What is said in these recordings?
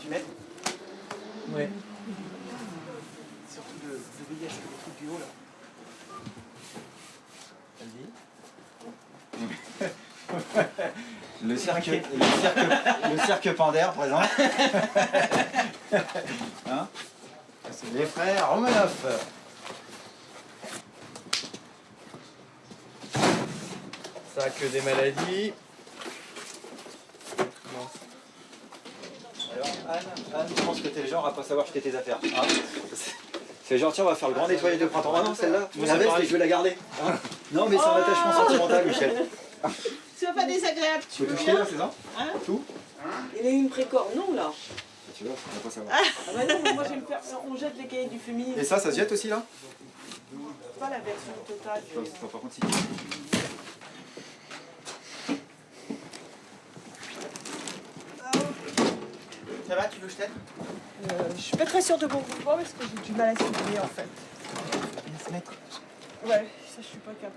tu mets. Ouais. Surtout de veiller à ce que le truc du haut là. Vas-y. le cirque Pandaire présent. Hein, c'est les frères Romanov. Ça que des maladies. Non. Alors Anne, je pense que t'es le genre à pas savoir jeter tes affaires. Hein, c'est genre tiens on va faire le grand nettoyage de printemps. Ah non celle-là, la veste et je vais la garder. Hein, non mais c'est un attachement sentimental Michel. C'est pas désagréable, Tu veux tout jeter là, c'est ça? Hein? Tout? Il a eu une précor, non là? Tu vois, on va pas savoir. Ah bah non, mais moi je vais le faire. On jette les cahiers du féminin. Et ça se jette aussi là? Pas la version totale. Par contre si. Ça va, tu veux que je t'aide? Je suis pas très sûre de mon mouvement parce que j'ai du mal à soutenir en fait. Viens se mettre. Ouais, ça je suis pas capable.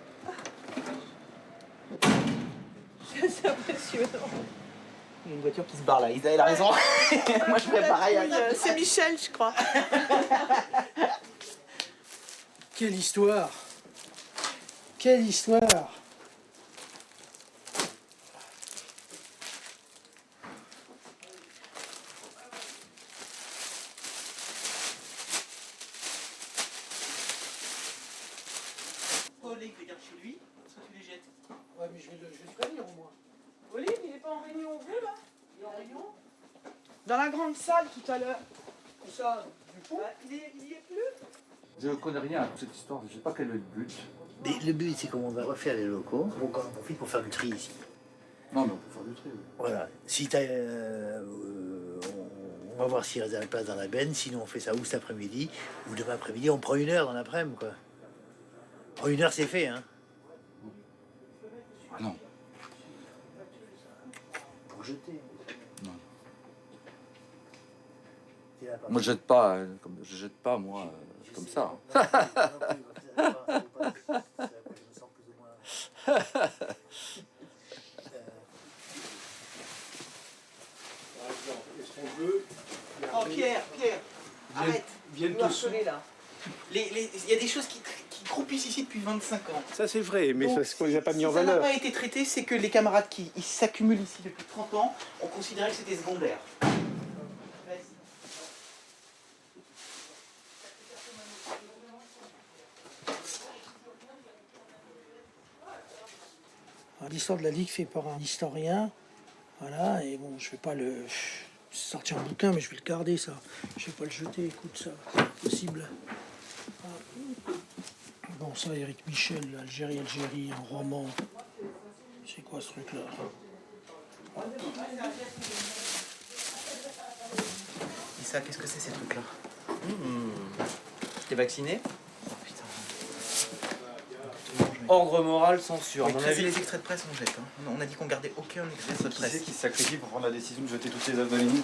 C'est impressionnant. Il y a une voiture qui se barre là, Isa, elle a raison. Moi je fais pareil. C'est Michel, je crois. Quelle histoire! Quelle histoire! Olive, les garde chez lui, soit tu les jettes. Ouais, mais je vais le prévenir au moins. Olive, il est pas en réunion, vous là? Il est en réunion? Dans la grande salle tout à l'heure. Où ça? Du fond? Il y est plus? Je ne connais rien à toute cette histoire, je ne sais pas quel est le but. Mais le but, c'est qu'on va refaire les locaux. Donc, on en profite pour faire du tri ici. Non, mais on peut faire du tri. Oui. Voilà. Si t'as, on va voir s'il reste de la place dans la benne. Sinon, on fait ça ou cet après-midi ou demain après-midi. On prend 1 heure dans l'après-midi, quoi. En 1 heure, c'est fait, hein. Ah non. Pour jeter. Non. C'est là, Moi, je jette pas, je jette pas, moi, comme ça. Est-ce qu'on veut... Oh Pierre, arrête. Viennent Vous tous. harcelez là. Il y a des choses qui croupissent ici depuis 25 ans. Ça c'est vrai, mais Donc, parce qu'on les a pas mis en si ça n'a valeur. pas été traité, c'est que les camarades qui s'accumulent ici depuis 30 ans ont considéré que c'était secondaire. Vas-y. L'histoire de la Ligue fait par un historien. Voilà, et bon, je vais pas le sortir un bouquin, mais je vais le garder, ça. Je vais pas le jeter, écoute, ça, c'est possible. Bon, ça, Éric Michel, Algérie, un roman. C'est quoi ce truc-là? Issa, qu'est-ce que c'est ces trucs-là? T'es vacciné? Oh putain. Ordre moral, censure. À mon C'est avis, les extraits de presse, on jette. Hein. On a dit qu'on gardait aucun extrait de presse. Qui se sacrifie pour prendre la décision de jeter toutes les œuvres de Lénine?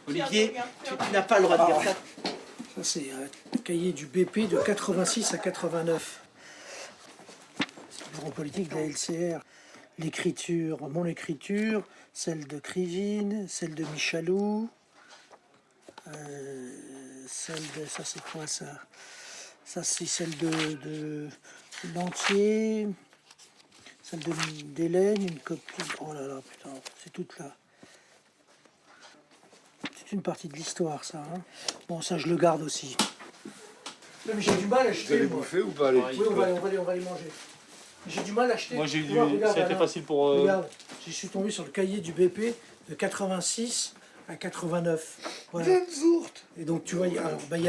Olivier, tu n'as pas le droit de dire ça. Ça, c'est un cahier du BP de 86 à 89. C'est le bureau politique de la LCR. L'écriture, mon écriture, celle de Krivine, celle de Michalou, celle de... Ça, c'est quoi, ça? Ça, c'est celle de Lantier, celle d'Hélène, une copie... Oh là là, putain, c'est toute là. C'est une partie de l'histoire, ça. Hein. Bon, ça, je le garde aussi. Non, mais j'ai du mal à acheter. Vous allez bouffer ou pas les Oui, on va les manger. J'ai du mal à acheter. moi j'ai eu Regarde, ça a été Alain, facile pour. Regarde, je suis tombé sur le cahier du BP de 86 à 89. Voilà. Et donc, tu vois, il y a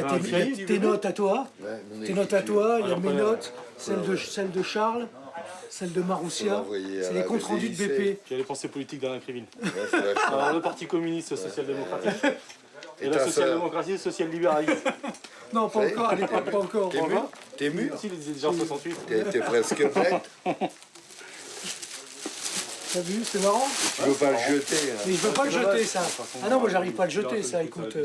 Un cahier, tes notes à toi, Ouais, mon tes notes à toi, il y a Alors, mes pas- notes, celle de Charles, celle de On va Maroussia. envoyer à C'est la les comptes rendus de BPIC. BP. Puis il y a les pensées politiques d'Alain Krivine. Ouais, c'est vachement. Alors le Parti communiste social-démocratique et Et la ta social-démocratie social-libéraliste. Non, pas encore, à l'époque, pas encore. T'es mûr? T'es mûr? Si, il disait déjà en 68. T'es presque prête? T'as vu, c'est marrant. Tu veux pas le jeter? Hein. Mais je veux pas le jeter, ça. Ah non, moi, j'arrive pas à le jeter, ça, écoute.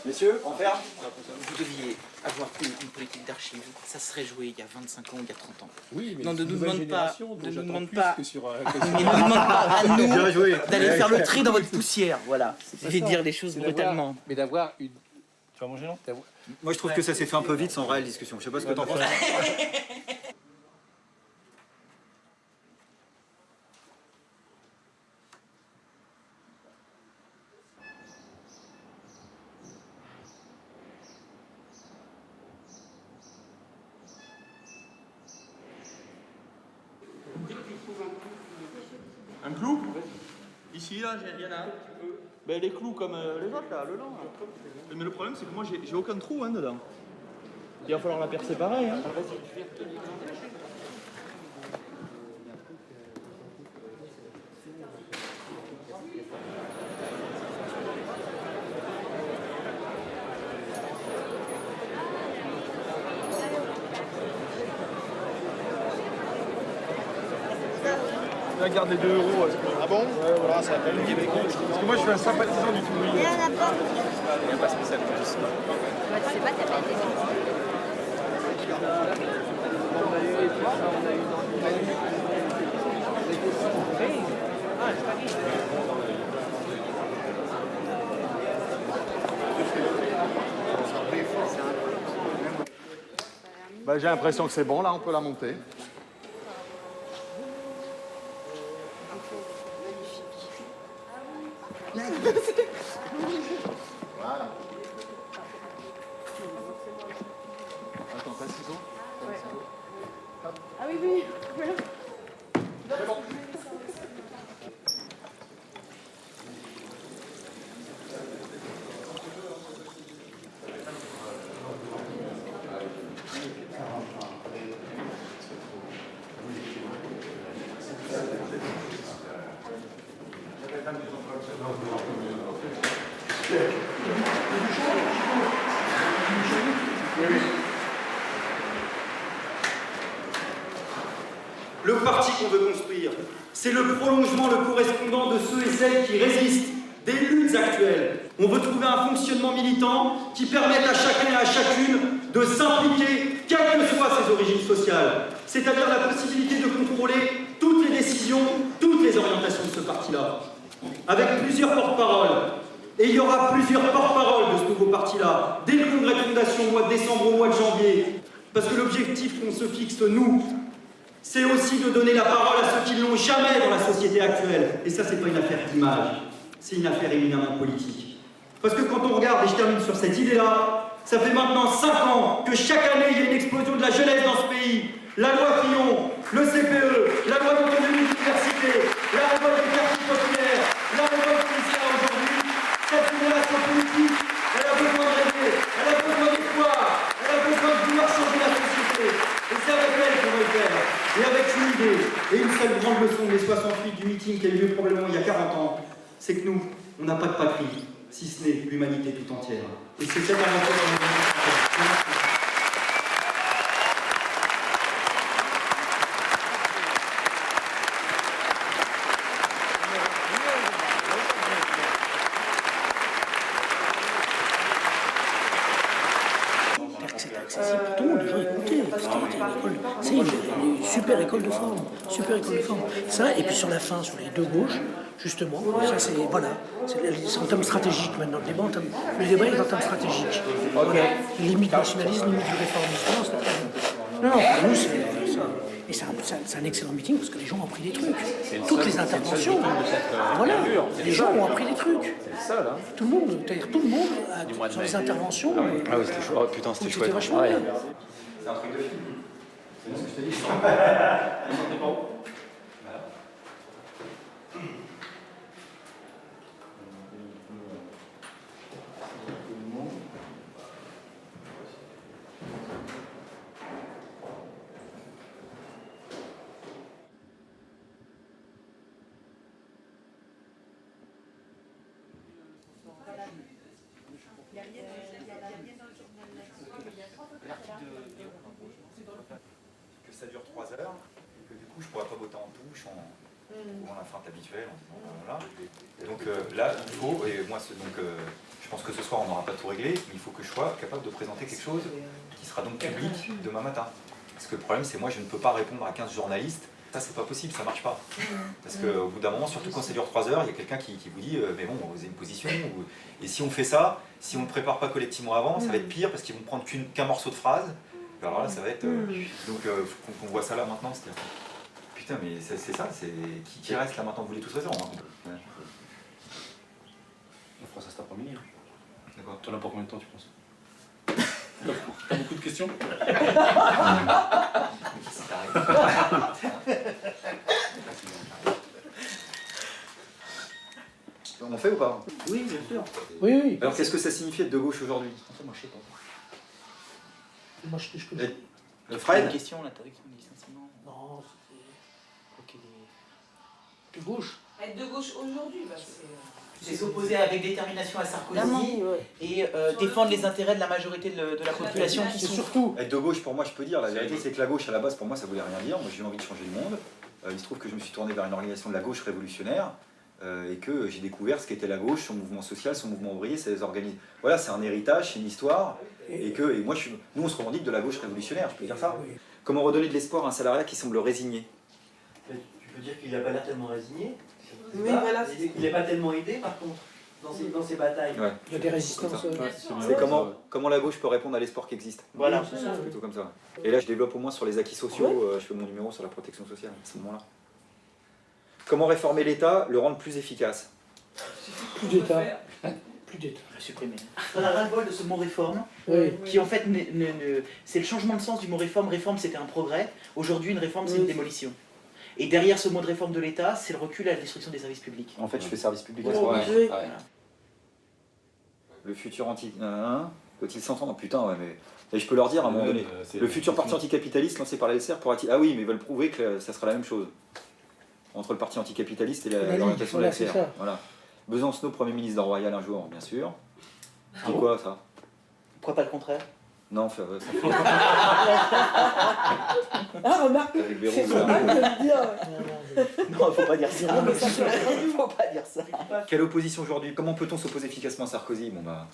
Mais Messieurs, on ferme. Vous deviez avoir eu une politique d'archives. Ça serait joué il y a 25 ans ou il y a 30 ans. Oui, mais Non, ne c'est nous une nouvelle demande pas, génération, donc ne nous j'attends demande plus pas, que sur, mais ne nous demande pas à nous Bien joué. d'aller faire le tri dans votre poussière. Voilà. Je vais ça. dire les choses C'est brutalement. mais d'avoir une... Tu vas manger, non? Moi, je trouve que ça s'est fait un peu vite sans réelle discussion. Je sais pas ce que t'en penses. Un clou? Ici, là, il y en a un. Ben, les clous comme les autres, là, le long. Là. Mais le problème, c'est que moi, j'ai aucun trou hein, dedans. Il va falloir la percer pareil. Hein. La garde des 2 €. Ah bon? Ouais, voilà, ça va le Québec. Parce que moi, je suis un sympathisant du tout. Il y en a pas. Il n'y a pas spécialement ici. Bah, tu sais pas, t'as pas été. Bah, j'ai l'impression que c'est bon, là, on peut la monter. Voilà. Attends, t'as un ciseau? Ah oui, oui. C'est bon. Le parti qu'on veut construire, c'est le prolongement, le correspondant de ceux et celles qui résistent, des luttes actuelles. On veut trouver un fonctionnement militant qui permette à chacun et à chacune de s'impliquer, quelles que soient ses origines sociales. C'est-à-dire la possibilité de contrôler toutes les décisions, toutes les orientations de ce parti-là. Avec plusieurs porte-paroles. Et il y aura plusieurs porte-paroles de ce nouveau parti-là, dès le congrès de fondation au mois de décembre, au mois de janvier. Parce que l'objectif qu'on se fixe, nous, c'est aussi de donner la parole à ceux qui ne l'ont jamais dans la société actuelle. Et ça, c'est pas une affaire d'image, c'est une affaire éminemment politique. Parce que quand on regarde, et je termine sur cette idée-là, ça fait maintenant 5 ans que chaque année, il y a une explosion de la jeunesse dans ce pays. La loi Fillon, le CPE, la loi d'autonomie de l'université, la révolte des quartiers populaires, la révolte policière aujourd'hui. Cette génération politique, elle a besoin de rêver, elle a besoin d'espoir, elle a besoin de vouloir changer la société. Et c'est avec elle qu'on va le faire. Et avec une idée, et une seule grande leçon des 68 du meeting qui a eu lieu probablement il y a 40 ans, c'est que nous, on n'a pas de patrie, si ce n'est l'humanité tout entière. Et c'est cette aventure qu'on va faire. C'était accessible pour tout le monde, les gens écoutaient. C'était une école, c'est une super école de forme, super école de forme. Ça, et puis sur la fin, sur les deux gauches, justement, ça c'est, voilà, c'est en termes stratégiques maintenant, le débat est en termes stratégiques. Voilà. Limite nationalisme, limite du réformisme. Non, c'est pas... non, pour nous, c'est ça. Et c'est un excellent meeting parce que les gens ont appris des trucs. Toutes les interventions, voilà, les gens ont appris des trucs. Tout le monde, c'est-à-dire tout le monde, sur les interventions. Ah oui, c'était chouette. Oh, putain, c'était chouette. Vachement bien. C'est un truc de film. C'est ce que je t'ai dit. Que ça dure 3 heures, et que du coup je pourrais pas botter en touche, ou en la feinte habituelle, voilà. Et donc là, il faut, et moi donc, je Je pense que ce soir on n'aura pas tout réglé, mais il faut que je sois capable de présenter quelque chose qui sera donc public demain matin. Parce que le problème c'est moi je ne peux pas répondre à 15 journalistes, ça c'est pas possible, ça marche pas. Parce qu'au bout d'un moment, surtout quand ça dure 3 heures, il y a quelqu'un qui vous dit mais bon, vous avez une position, et si on fait ça, si on ne prépare pas collectivement avant, ça va être pire parce qu'ils vont prendre qu'un morceau de phrase. Alors là ça va être... donc faut qu'on voit ça là maintenant, c'est-à-dire... Putain mais c'est ça, c'est qui reste là maintenant, vous voulez tous raison. Hein. On fera ça cet après-midi. D'accord. T'en as pour combien de temps, tu penses? T'as beaucoup de questions? On fait ou pas? Oui, bien sûr. Oui, oui. Alors qu'est-ce que ça signifie être de gauche aujourd'hui? Moi, je sais pas. Moi, je Fred? Une question, l'interdiction du licenciement. Non, Ok. c'est de gauche. Être de gauche aujourd'hui, bah, C'est s'opposer avec détermination à Sarkozy et défendre les intérêts de la majorité de la population qui sont... Surtout. Être de gauche, pour moi, je peux dire, la vérité, c'est que la gauche, à la base, pour moi, ça voulait rien dire. Moi, j'ai eu envie de changer le monde. Il se trouve que je me suis tourné vers une organisation de la gauche révolutionnaire et que j'ai découvert ce qu'était la gauche, son mouvement social, son mouvement ouvrier, c'est organismes. Voilà, c'est un héritage, c'est une histoire. Et moi, nous, on se revendique de la gauche révolutionnaire, je peux dire ça. Comment redonner de l'espoir à un salariat qui semble résigné? Tu peux dire qu'il n'a pas l'air tellement résigné. Oui, voilà. Il n'est pas tellement aidé, par contre, dans ses batailles. Ouais. Il y a des résistances. C'est comment la gauche peut répondre à l'espoir qui existe. Voilà. C'est plutôt comme ça. Et là, je développe au moins sur les acquis sociaux, je fais mon numéro sur la protection sociale à ce moment-là. Comment réformer l'État, le rendre plus efficace? Plus d'État. Plus d'État. Supprimer. On a ras-le-bol de ce mot réforme, Oui. qui en fait, c'est le changement de sens du mot réforme. Réforme, c'était un progrès. Aujourd'hui, une réforme, c'est une démolition. Et derrière ce mot de réforme de l'État, c'est le recul à la destruction des services publics. En fait, je fais service public. Le futur anti... Peut-il s'entendre? Putain, ouais, mais... Et je peux leur dire à un moment donné, le futur parti anticapitaliste lancé par la LCR pourra-t-il... Ah oui, mais ils veulent prouver que ça sera la même chose. Entre le parti anticapitaliste et l'orientation de la LCR. Voilà. Besancenot, Premier ministre de Royal un jour, bien sûr. C'est quoi ça? Pourquoi pas le contraire? Non, ça Ah, remarque, c'est pas mal de le dire. Non, faut pas dire ça. Faut pas dire ça. Quelle opposition aujourd'hui? Comment peut-on s'opposer efficacement à Sarkozy? Bon bah...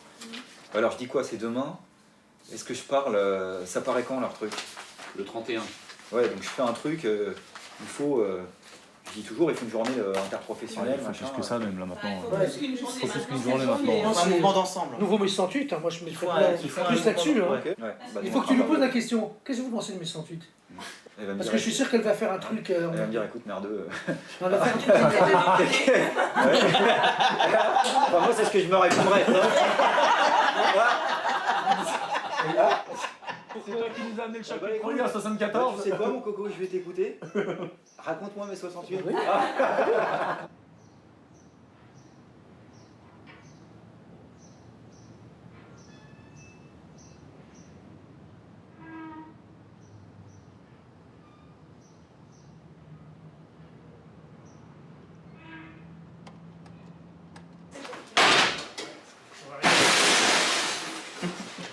Alors je dis quoi? C'est demain? Est-ce que je parle... Ça paraît quand leur truc? Le 31. Ouais, donc je fais un truc, il faut... Je dis toujours, il faut une journée interprofessionnelle, Il faut machin. plus que ça même là maintenant. Il faut plus qu'une journée maintenant. Un mouvement d'ensemble. Nouveau mai 108, moi je me ferais plus un là-dessus. Hein. Okay. Ouais. Bah, Il faut que tu lui poses la question. Qu'est-ce que vous pensez de mai 108? Parce que je suis sûr qu'elle va faire un truc. Elle va me dire, écoute, merdeux. Elle va faire un truc. Enfin, moi, c'est ce que je me répondrais. C'est toi qui nous as amené le chapitre premier à 74. Tu sais quoi, mon coco, je vais t'écouter. Raconte-moi mes 68.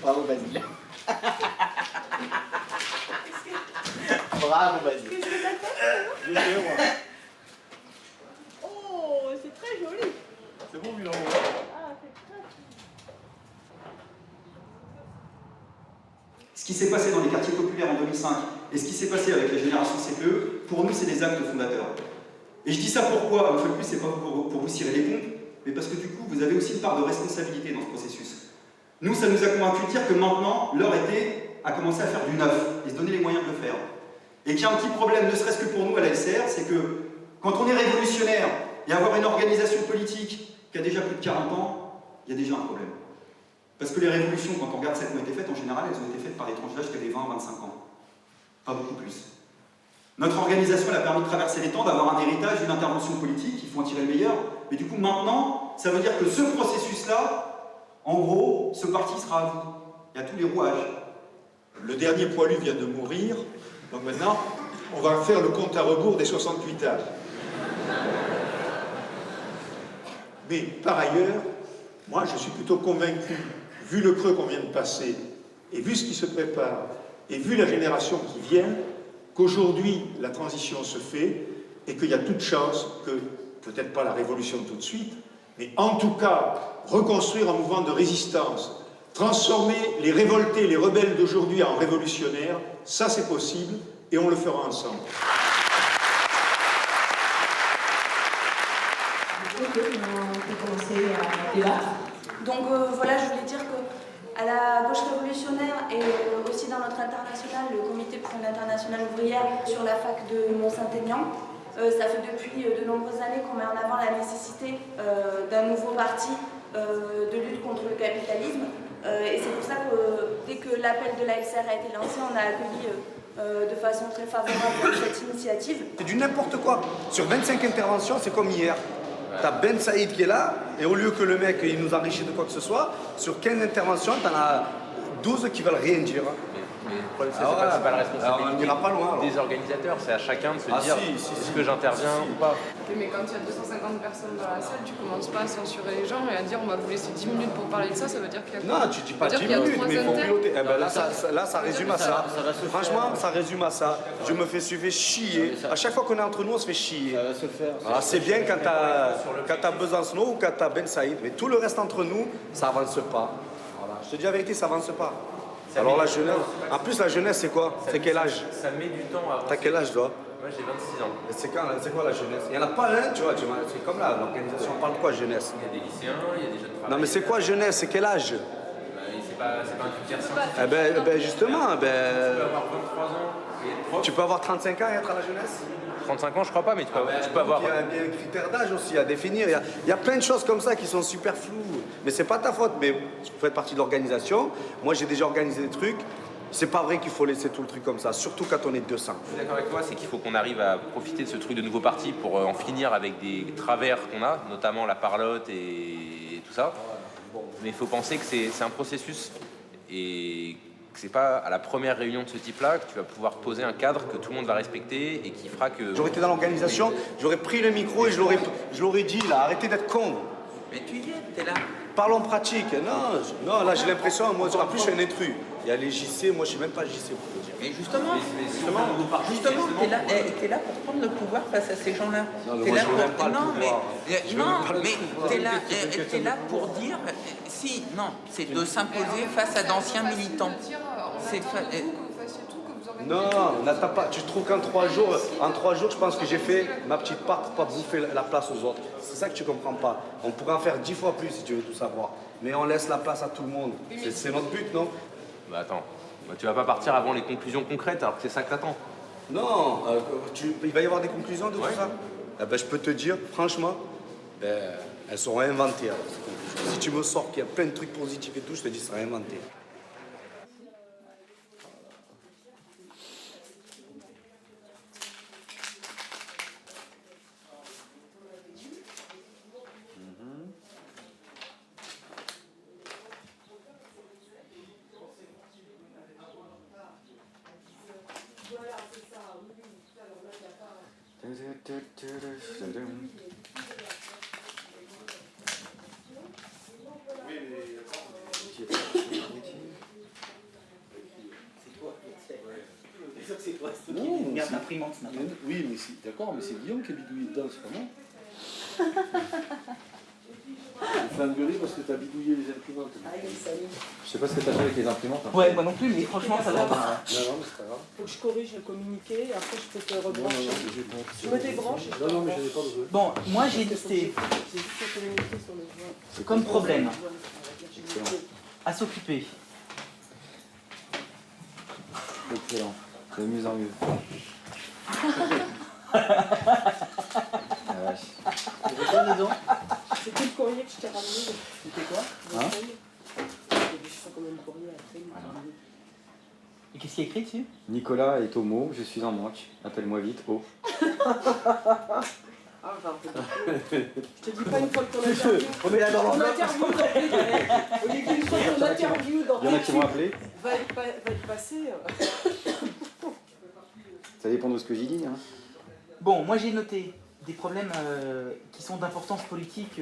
Bravo, Basile. Bravo, Basile. Oh, c'est très joli. C'est bon, Milan. Ah, c'est très... Ce qui s'est passé dans les quartiers populaires en 2005 et ce qui s'est passé avec la génération CPE, pour nous, c'est des actes fondateurs. Et je dis ça pourquoi? Une fois de plus, c'est pas pour vous cirer les pompes, mais parce que du coup, vous avez aussi une part de responsabilité dans ce processus. Nous, ça nous a convaincus de dire que maintenant, l'heure était à commencer à faire du neuf et se donner les moyens de le faire. Et qu'il y a un petit problème, ne serait-ce que pour nous à la LCR, c'est que quand on est révolutionnaire et avoir une organisation politique qui a déjà plus de 40 ans, il y a déjà un problème. Parce que les révolutions, quand on regarde celles qui ont été faites, en général, elles ont été faites par des tranches d'âge qui avaient 20-25 ans. Pas beaucoup plus. Notre organisation elle a permis de traverser les temps, d'avoir un héritage, une intervention politique, il faut en tirer le meilleur. Mais du coup, maintenant, ça veut dire que ce processus-là, en gros, ce parti sera à vous. Il y a tous les rouages. Le dernier poilu vient de mourir, donc maintenant, on va faire le compte à rebours des 68 âges. Mais par ailleurs, moi je suis plutôt convaincu, vu le creux qu'on vient de passer, et vu ce qui se prépare, et vu la génération qui vient, qu'aujourd'hui la transition se fait, et qu'il y a toute chance que, peut-être pas la révolution tout de suite, Mais en tout cas, reconstruire un mouvement de résistance, transformer les révoltés, les rebelles d'aujourd'hui en révolutionnaires, ça c'est possible et on le fera ensemble. On peut commencer à débattre. Donc voilà, je voulais dire qu'à la gauche révolutionnaire et aussi dans notre international, le comité pour une internationale ouvrière sur la fac de Mont-Saint-Aignan, ça fait depuis de nombreuses années qu'on met en avant la nécessité d'un nouveau parti de lutte contre le capitalisme. Et c'est pour ça que dès que l'appel de la LCR a été lancé, on a accueilli de façon très favorable cette initiative. C'est du n'importe quoi. Sur 25 interventions, c'est comme hier. T'as Ben Saïd qui est là, et au lieu que le mec il nous enrichisse de quoi que ce soit, sur 15 interventions, t'en as 12 qui veulent rien dire. Mais le problème, c'est pas la responsabilité des organisateurs, c'est à chacun de se dire est-ce que j'interviens ou pas. Mais quand il y a 250 personnes dans la salle, tu commences pas à censurer les gens et à dire on va vous laisser 10 minutes pour parler de ça, ça veut dire qu'il y a quoi? Non, tu dis pas 10 minutes, mais il faut piloter. Eh ben là, ça résume à ça. Franchement, ça résume à ça. Je me fais chier. À chaque fois qu'on est entre nous, on se fait chier. Ça va se faire. Ah, c'est bien quand t'as Besancenot ou quand t'as Ben Saïd, mais tout le reste entre nous, ça avance pas. Voilà. Je te dis la vérité, ça avance pas. Alors la jeunesse, en plus la jeunesse c'est quoi? C'est quel âge? Ça met du temps à avancer. T'as quel âge toi? Moi j'ai 26 ans. C'est quoi la jeunesse? Il n'y en a pas un, tu vois, c'est comme là, l'organisation parle de quoi jeunesse? Il y a des lycéens, il y a des jeunes travailleurs. Non mais c'est quoi jeunesse? C'est quel âge? C'est pas un critère scientifique. Eh ben justement, Tu peux avoir 23 ans et être prof. Tu peux avoir 35 ans et être à la jeunesse? 35 ans je crois pas, mais tu peux avoir... Il y a un critère d'âge aussi à définir, il y a plein de choses comme ça qui sont super floues. Mais c'est pas ta faute, mais vous faites partie de l'organisation. Moi j'ai déjà organisé des trucs. C'est pas vrai qu'il faut laisser tout le truc comme ça, surtout quand on est 200. Je suis d'accord avec toi, c'est qu'il faut qu'on arrive à profiter de ce truc de nouveau parti pour en finir avec des travers qu'on a, notamment la parlotte et tout ça. Mais il faut penser que c'est un processus et que c'est pas à la première réunion de ce type-là que tu vas pouvoir poser un cadre que tout le monde va respecter et qui fera que... J'aurais été dans l'organisation, j'aurais pris le micro et je l'aurais dit, là, arrêtez d'être con. Mais tu y es, t'es là. Parlons pratique. Non, là j'ai l'impression, moi en plus je suis un intrus. Il y a les JC, moi je suis même pas JC pour le dire. Mais justement, t'es là pour prendre le pouvoir face à ces gens-là. T'es là t'es là pour dire, c'est de s'imposer face à d'anciens militants. Non, tu trouves qu'en 3 jours, je pense que j'ai fait ma petite part pour pas bouffer la place aux autres. C'est ça que tu comprends pas. On pourrait en faire 10 fois plus si tu veux tout savoir. Mais on laisse la place à tout le monde. C'est notre but, non? Bah attends, tu vas pas partir avant les conclusions concrètes alors que c'est ça que t'attends. Non, il va y avoir des conclusions de tout ça. Eh ben, je peux te dire, franchement, elles seront inventées. Alors, ces conclusions. Si tu me sors qu'il y a plein de trucs positifs et tout, je te dis ça sera inventé. C'est une merde d'imprimante ce matin. Oui, mais d'accord, mais c'est Guillaume qui a bidouillé dedans, c'est pas moi. Tu fais engueuler parce que t'as bidouillé les imprimantes. Je sais pas ce que t'as fait avec les imprimantes. Hein. Ouais, moi non plus, mais franchement, ça va pas. Non, mais c'est pas grave. Faut que je corrige le communiqué et après je peux te rebrancher. Je me débranche et je te Non, mais j'en ai pas besoin. Bon, moi j'ai listé comme problème à s'occuper. Excellent. C'est de mieux en mieux. C'était le courrier que je t'ai ramené. C'était quoi? Hein? Je sais combien de courriers après. Et qu'est-ce qu'il y a écrit dessus? Nicolas est homo, je suis en manque. Appelle-moi vite, oh. Ah, je te dis pas une fois que ton interview. On met là dans l'enveloppe. On dit qu'une fois que ton interview dans Il y en a qui vont appeler. va être passé. Ça dépend de ce que j'y dis. Hein. Bon, moi j'ai noté des problèmes qui sont d'importance politique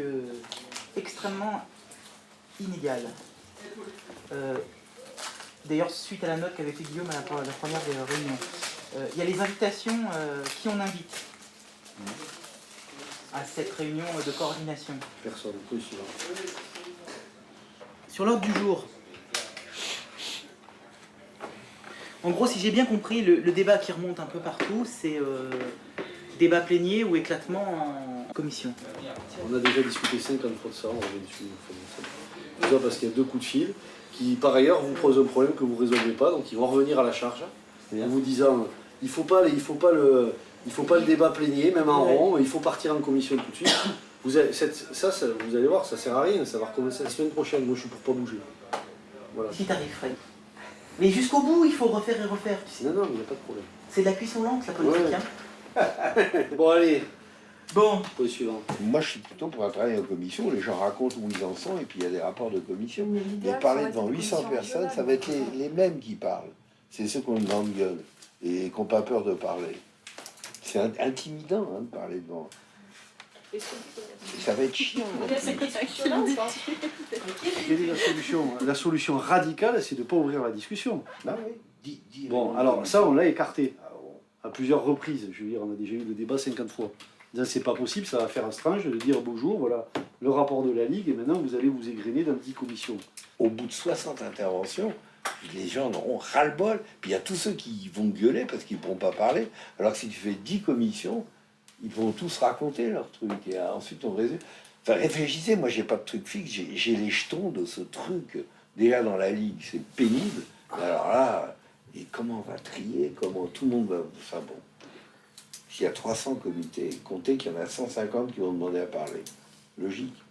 extrêmement inégale. D'ailleurs, suite à la note qu'avait fait Guillaume à la première des réunions, il y a les invitations, qui on invite. à cette réunion de coordination. Personne, point suivant. Sur l'ordre du jour. En gros, si j'ai bien compris, le débat qui remonte un peu partout, c'est débat plénier ou éclatement en commission. On a déjà discuté 50 fois de ça, on revient dessus. Déjà parce qu'il y a 2 coups de fil qui, par ailleurs, vous posent un problème que vous ne résolvez pas, donc ils vont revenir à la charge en vous disant il faut pas le débat plénier, même en rond, il faut partir en commission tout de suite. Vous allez voir, ça sert à rien, ça va recommencer la semaine prochaine. Moi, je suis pour pas bouger. Voilà. Si t'arrives, Fred. Mais jusqu'au bout, il faut refaire et refaire. Non, il n'y a pas de problème. C'est de la cuisson lente, la politique. Ouais. Hein. Bon, allez. Bon. Point suivant. Moi, je suis plutôt pour un travail en commission. Les gens racontent où ils en sont et puis il y a des rapports de commission. Mais parler devant 800 personnes, ça va être les mêmes qui parlent. C'est ceux qui ont une grande gueule et qui n'ont pas peur de parler. C'est intimidant de parler devant. Ça va être chiant. Quelle est la solution radicale, c'est de ne pas ouvrir la discussion. Bah oui. Bon, alors ça, on l'a écarté à plusieurs reprises. Je veux dire, on a déjà eu le débat 50 fois. C'est pas possible, ça va faire un strange de dire bonjour, voilà le rapport de la Ligue, et maintenant vous allez vous égrener dans une petite commission. Au bout de 60 interventions, les gens en auront ras-le-bol. Puis il y a tous ceux qui vont gueuler parce qu'ils ne pourront pas parler. Alors que si tu fais 10 commissions, ils vont tous raconter leur truc. Et ensuite, on résume. Enfin, réfléchissez, moi, j'ai pas de truc fixe. J'ai les jetons de ce truc. Déjà, dans la Ligue, c'est pénible. Alors là, et comment on va trier? Comment tout le monde va... Enfin bon. S'il y a 300 comités, comptez qu'il y en a 150 qui vont demander à parler. Logique.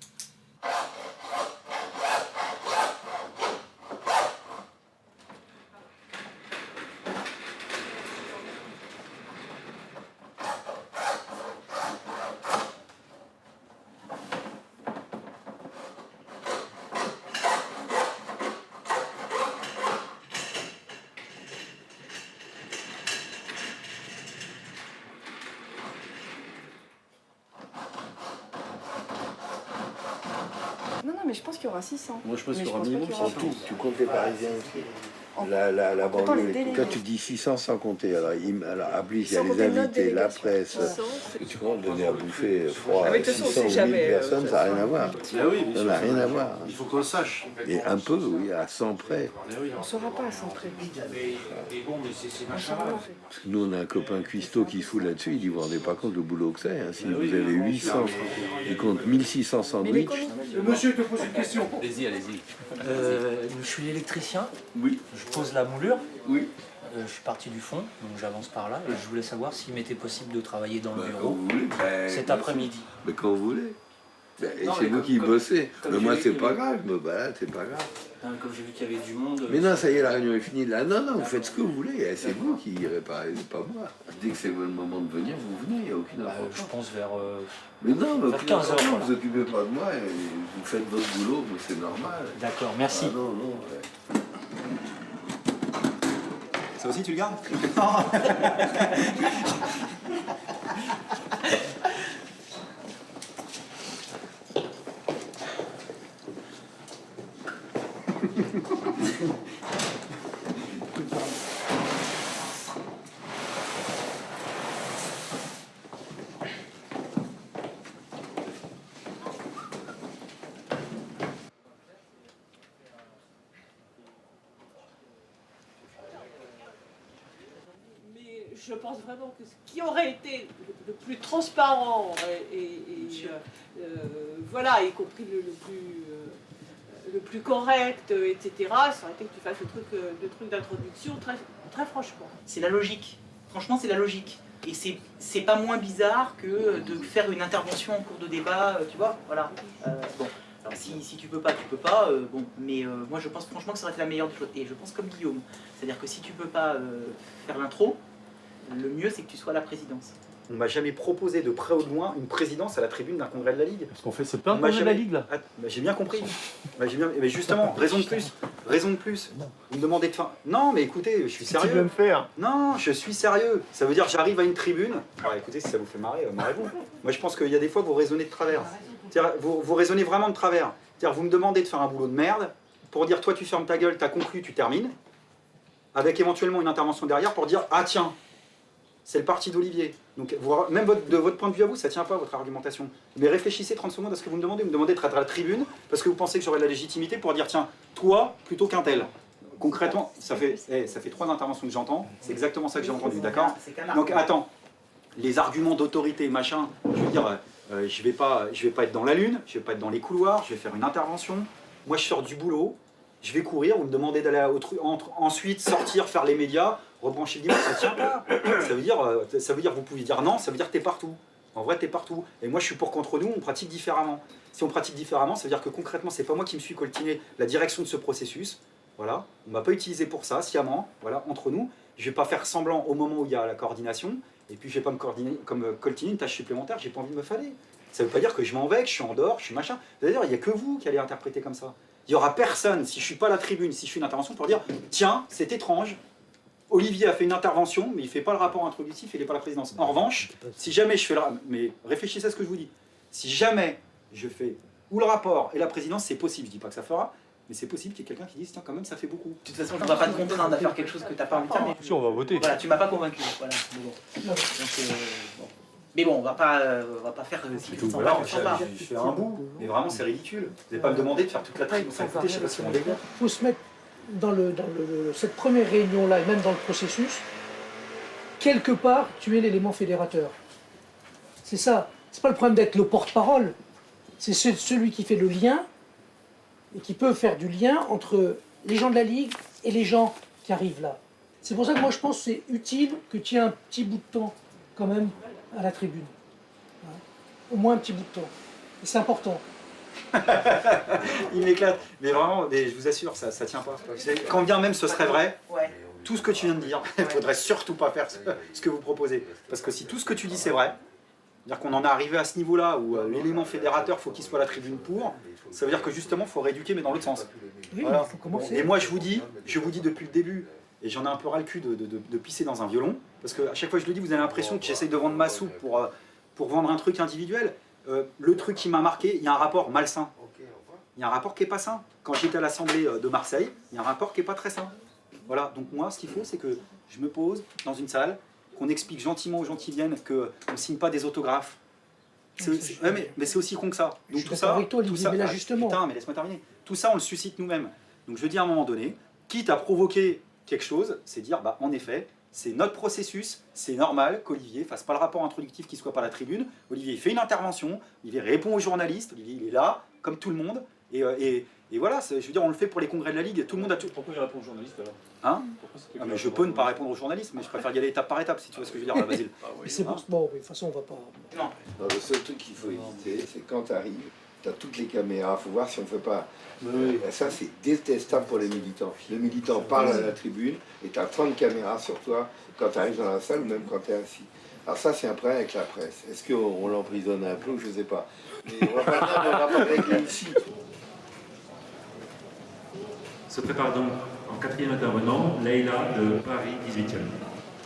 Non, mais je pense qu'il y aura 600. Moi, je pense Mais qu'il y aura minimum 100. Tout, tu comptes les Parisiens aussi. La banlieue. Toi, tu dis 600 sans compter. Alors, Ablis, il y a les invités, la presse. Tu comptes donner à bouffer froid. Ah, mais de toute façon, 600 on ou sait 1000 jamais, personnes, ça n'a rien à voir. Ah oui, Ça n'a rien à voir. Il faut qu'on sache. Et un peu, oui, à 100 près. On ne saura pas à 100 près. Parce que nous, on a un copain cuistot qui se fout là-dessus. Il dit, vous ne vous rendez pas compte le boulot que c'est. Hein. Si vous avez 800, il compte 1600 sandwichs. Le monsieur te pose une question. Allez-y, allez-y. Je suis électricien. Oui. Je pose la moulure. Oui. Je suis parti du fond, donc j'avance par là. Et je voulais savoir s'il m'était possible de travailler dans le bureau cet après-midi. Mais quand vous voulez. Et c'est vous qui bossez. Mais moi, c'est pas grave. Je me balade, c'est pas grave. Comme j'ai vu qu'il y avait du monde. Mais non, ça y est, la réunion est finie. Là, non, vous faites ce que vous voulez. C'est vous qui réparez, pas moi. Dès que c'est le moment de venir, vous venez. Il n'y a aucune importance. Je pense vers. Mais non, mais vers 15 heures. Vous vous occupez pas de moi et vous faites votre boulot, mais c'est normal. D'accord, merci. Ah, non, ouais. Ça aussi, tu le gardes? Je pense vraiment que ce qui aurait été le plus transparent voilà, y compris le plus correct, etc., ça aurait été que tu fasses le truc d'introduction, très franchement. C'est la logique. Franchement, c'est la logique. Et c'est pas moins bizarre que de faire une intervention en cours de débat, tu vois, voilà. Bon. Alors, si tu peux pas, bon, mais moi je pense franchement que ça aurait été la meilleure des choses. Et je pense comme Guillaume. C'est-à-dire que si tu peux pas faire l'intro, le mieux c'est que tu sois à la présidence. On m'a jamais proposé de près ou de loin une présidence à la tribune d'un congrès de la Ligue. Parce qu'on fait ce plein de congrès de la Ligue là. J'ai bien compris. Mais justement, raison de plus. Raison de plus. Vous me demandez de faire. Non, mais écoutez, je suis sérieux. Tu veux me faire? Non, je suis sérieux. Ça veut dire que j'arrive à une tribune. Alors écoutez, si ça vous fait marrer, marrez-vous. Moi je pense qu'il y a des fois que vous raisonnez de travers. Vous raisonnez vraiment de travers. C'est-à-dire vous me demandez de faire un boulot de merde pour dire toi tu fermes ta gueule, t'as conclu, tu termines. Avec éventuellement une intervention derrière pour dire ah tiens. c'est le parti d'Olivier. Donc même de votre point de vue à vous, ça ne tient pas votre argumentation. Mais réfléchissez 30 secondes à ce que vous me demandez. Vous me demandez d'être à la tribune parce que vous pensez que j'aurai de la légitimité pour dire tiens, toi plutôt qu'un tel. Concrètement, ça fait 3 interventions que j'entends, c'est exactement ça que j'ai entendu, d'accord? Donc attends, les arguments d'autorité, machin, je veux dire, je vais pas être dans la lune, je vais pas être dans les couloirs, je vais faire une intervention. Moi je sors du boulot, je vais courir, vous me demandez d'aller ensuite sortir, faire les médias, rebrancher le dimanche, ça tient pas. Ça veut dire vous pouvez dire non, ça veut dire que t'es partout. En vrai, t'es partout. Et moi, je suis pour qu'entre nous, on pratique différemment. Si on pratique différemment, ça veut dire que concrètement, c'est pas moi qui me suis coltiné la direction de ce processus. Voilà, on m'a pas utilisé pour ça, sciemment. Voilà, entre nous, je vais pas faire semblant au moment où il y a la coordination. Et puis, je vais pas me coltiner une tâche supplémentaire. J'ai pas envie de me fader. Ça veut pas dire que je m'en vais, que je suis en dehors, je suis machin. D'ailleurs, il y a que vous qui allez interpréter comme ça. Il y aura personne, si je suis pas à la tribune, si je fais une intervention, pour dire tiens, c'est étrange. Olivier a fait une intervention, mais il ne fait pas le rapport introductif, il n'est pas à la présidence. En revanche, si jamais je fais le rapport, mais réfléchissez à ce que je vous dis, si jamais je fais ou le rapport et la présidence, c'est possible, je ne dis pas que ça fera, mais c'est possible qu'il y ait quelqu'un qui dise tiens, quand même, ça fait beaucoup. De toute façon, je ne vais pas te contraindre à faire quelque chose que tu n'as pas envie de faire. Si, on va voter. Voilà, tu ne m'as pas convaincu. Voilà. Bon. Donc, bon. Mais bon, on va pas faire je fais un bout, mais vraiment c'est ridicule. Vous n'allez pas me demander de faire toute la taille, je sais pas si on dégage. Il faut se mettre dans cette première réunion-là, et même dans le processus, quelque part, tu es l'élément fédérateur. C'est ça. C'est pas le problème d'être le porte-parole, c'est celui qui fait le lien et qui peut faire du lien entre les gens de la Ligue et les gens qui arrivent là. C'est pour ça que moi je pense que c'est utile que tu aies un petit bout de temps quand même à la tribune. Au moins un petit bout de temps. Et c'est important. Il m'éclate. Mais vraiment, je vous assure, ça tient pas. Quand bien même ce serait vrai, tout ce que tu viens de dire, il ne faudrait surtout pas faire ce que vous proposez. Parce que si tout ce que tu dis c'est vrai, c'est-à-dire qu'on en est arrivé à ce niveau-là où l'élément fédérateur, faut qu'il soit à la tribune pour, ça veut dire que justement, il faut rééduquer, mais dans l'autre sens. Oui, voilà. il faut commencer. Et moi, je vous dis depuis le début, et j'en ai un peu ras le cul de pisser dans un violon, parce qu'à chaque fois que je le dis, vous avez l'impression que j'essaye de vendre ma soupe pour vendre un truc individuel. Le truc qui m'a marqué, il y a un rapport malsain. Il y a un rapport qui n'est pas sain. Quand j'étais à l'Assemblée de Marseille, il y a un rapport qui n'est pas très sain. Voilà, donc moi, ce qu'il faut, c'est que je me pose dans une salle, qu'on explique gentiment aux gens qui viennent qu'on ne signe pas des autographes. Mais c'est aussi con que ça. Donc tout ça, avec toi, Olivier, mais là, justement. Putain, mais laisse-moi terminer. Tout ça, on le suscite nous-mêmes. Donc je dis à un moment donné, quitte à provoquer quelque chose, c'est dire, bah en effet, c'est notre processus, c'est normal qu'Olivier fasse pas le rapport introductif, qu'il soit pas à la tribune. Olivier fait une intervention, Olivier répond aux journalistes, Olivier il est là, comme tout le monde. Et voilà, je veux dire, on le fait pour les congrès de la Ligue, tout le monde a tout. Pourquoi il répond aux journalistes alors? Hein? Mais je peux ne pas répondre aux journalistes, mais je préfère y aller étape par étape, si tu vois ce que je veux dire, Basile. C'est bon, de toute façon, on va pas. Non. Le seul truc qu'il faut éviter, c'est quand tu arrives, tu as toutes les caméras, il faut voir si on ne fait pas. Ça, c'est détestable pour les militants. Le militant parle à la tribune et tu as 30 caméras sur toi quand tu arrives dans la salle ou même quand tu es assis. Alors, ça, c'est un problème avec la presse. Est-ce qu'on l'emprisonne un peu? Je ne sais pas. Mais on va pas régler ici. Se prépare donc en quatrième intervenant, Leïla de Paris 18e.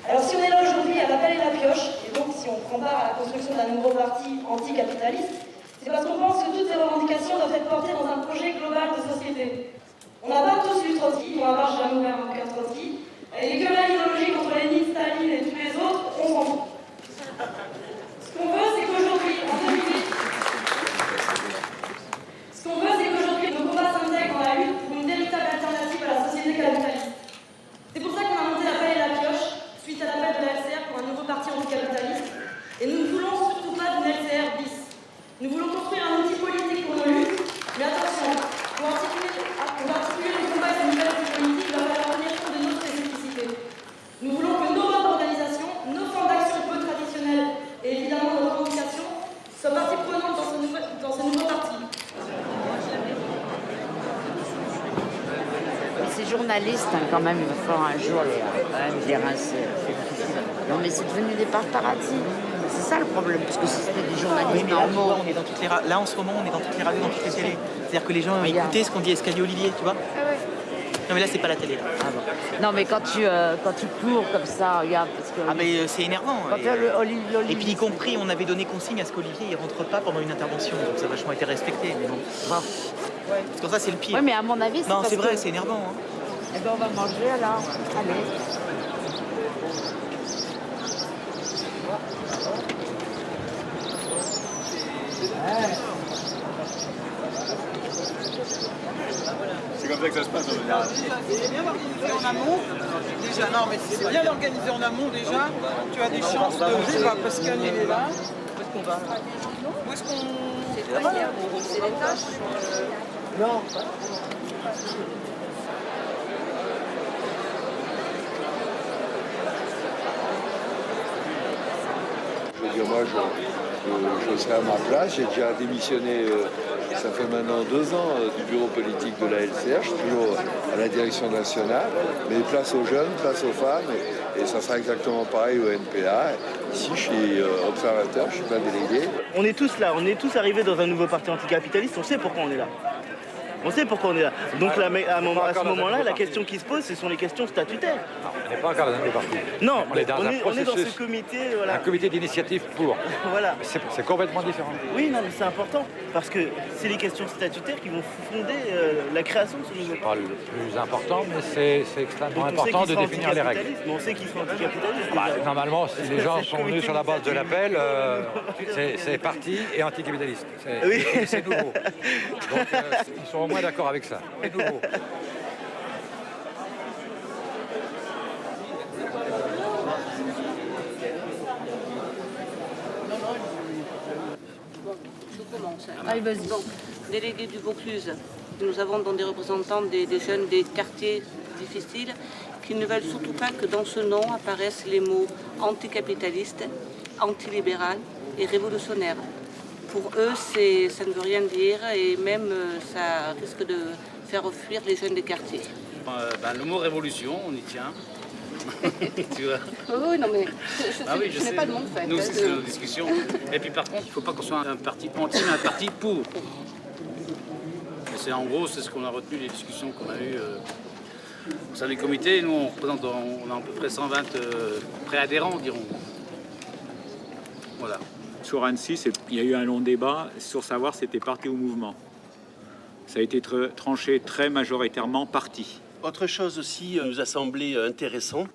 Alors si on est là aujourd'hui à l'appel et la pioche, et donc si on prend part à la construction d'un nouveau parti anticapitaliste, c'est parce qu'on pense que toutes ces revendications doivent être portées dans un projet global de société. On n'a pas tous lu Trotsky, pour avoir jamais ouvert un bouquin Trotsky, et les querelles idéologiques entre Lénine, Staline et tous les autres, on s'en fout. Ce qu'on veut, c'est qu'aujourd'hui, en 2008, nos combats s'intègrent dans la lutte pour une véritable alternative à la société capitaliste. C'est pour ça qu'on a monté l'appel et la pioche, suite à l'appel de la LCR pour un nouveau parti anticapitaliste. Et nous ne voulons surtout pas d'une LCR bis. Nous voulons construire un outil politique pour nos luttes, mais attention, pour articuler le combat et ces nouvelles luttes politiques, il va falloir tenir compte de nos spécificités. Nous voulons que nos modes d'organisation, nos formes d'action peu traditionnelles et évidemment nos revendications soient partie prenante dans ce nouveau parti. Ces journalistes, hein, quand même, il va falloir un jour les dérincer. Non, mais c'est devenu des paparazzi. C'est ça le problème, parce que si c'était des journalistes normaux. Là, en ce moment, on est dans toutes les radios, dans toutes les télés. C'est-à-dire que les gens ont écouté ce qu'on dit à Escalier Olivier, tu vois. Non, mais là, c'est pas la télé. Là. Ah bon. Non, mais quand tu cours comme ça, regarde. Parce que ah, mais c'est énervant. Et puis, y compris, on avait donné consigne à ce qu'Olivier ne rentre pas pendant une intervention. Donc, ça a vachement été respecté. Mais bon. Parce que ça, c'est le pire. Oui, mais à mon avis, c'est. Non, c'est vrai, c'est énervant. Hein. Eh bien, on va manger alors. Allez. C'est comme ça que ça se passe en général. C'est bien organisé en amont. Déjà, non, mais si c'est bien organisé en amont déjà, tu as des chances de... Je sais pas, Pascal il est là. Où est-ce qu'on va? Où est-ce qu'on... C'est les tâches. Non. Je veux dire, moi, je serai à ma place. J'ai déjà démissionné, ça fait maintenant 2 ans, du bureau politique de la LCR. Je suis toujours à la direction nationale. Mais place aux jeunes, place aux femmes. Et ça sera exactement pareil au NPA. Ici, je suis observateur, je ne suis pas délégué. On est tous là, on est tous arrivés dans un nouveau parti anticapitaliste, on sait pourquoi on est là. On sait pourquoi on est là. Donc là, à ce moment-là, la question qui se pose, ce sont les questions statutaires. On n'est pas encore dans un nouveau parti. Non, on est dans un processus, on est dans ce comité. Voilà. Un comité d'initiative pour. Voilà. C'est complètement différent. Oui, non, mais c'est important, parce que c'est les questions statutaires qui vont fonder la création de ce nouveau parti. Pas le plus important, mais c'est extrêmement important de définir les règles. Mais on sait qu'ils sont anticapitalistes. Bah, normalement, si les gens sont venus sur la base de l'appel, c'est parti et anticapitaliste. C'est nouveau. Donc, ils sont au moins d'accord avec ça. C'est nouveau. Je commence. Allez, vas-y. Donc, délégué du Vaucluse, nous avons donc des représentants des jeunes des quartiers difficiles qui ne veulent surtout pas que dans ce nom apparaissent les mots anticapitaliste, antilibéral et révolutionnaire. Pour eux, ça ne veut rien dire et même ça risque de faire fuir les jeunes des quartiers. Le mot révolution, on y tient. Tu vois. Oui, non mais je n'ai sais. pas de nom fait. Nous, c'est nos discussions. Et puis par contre, il ne faut pas qu'on soit un parti anti, mais un parti pour. Et c'est en gros, c'est ce qu'on a retenu des discussions qu'on a eues au sein des comités. Nous, on a à peu près 120 préadhérents, dirons. Voilà. Sur Annecy, il y a eu un long débat sur savoir si c'était parti ou mouvement. Ça a été tranché très majoritairement parti. Autre chose aussi nous a semblé intéressant,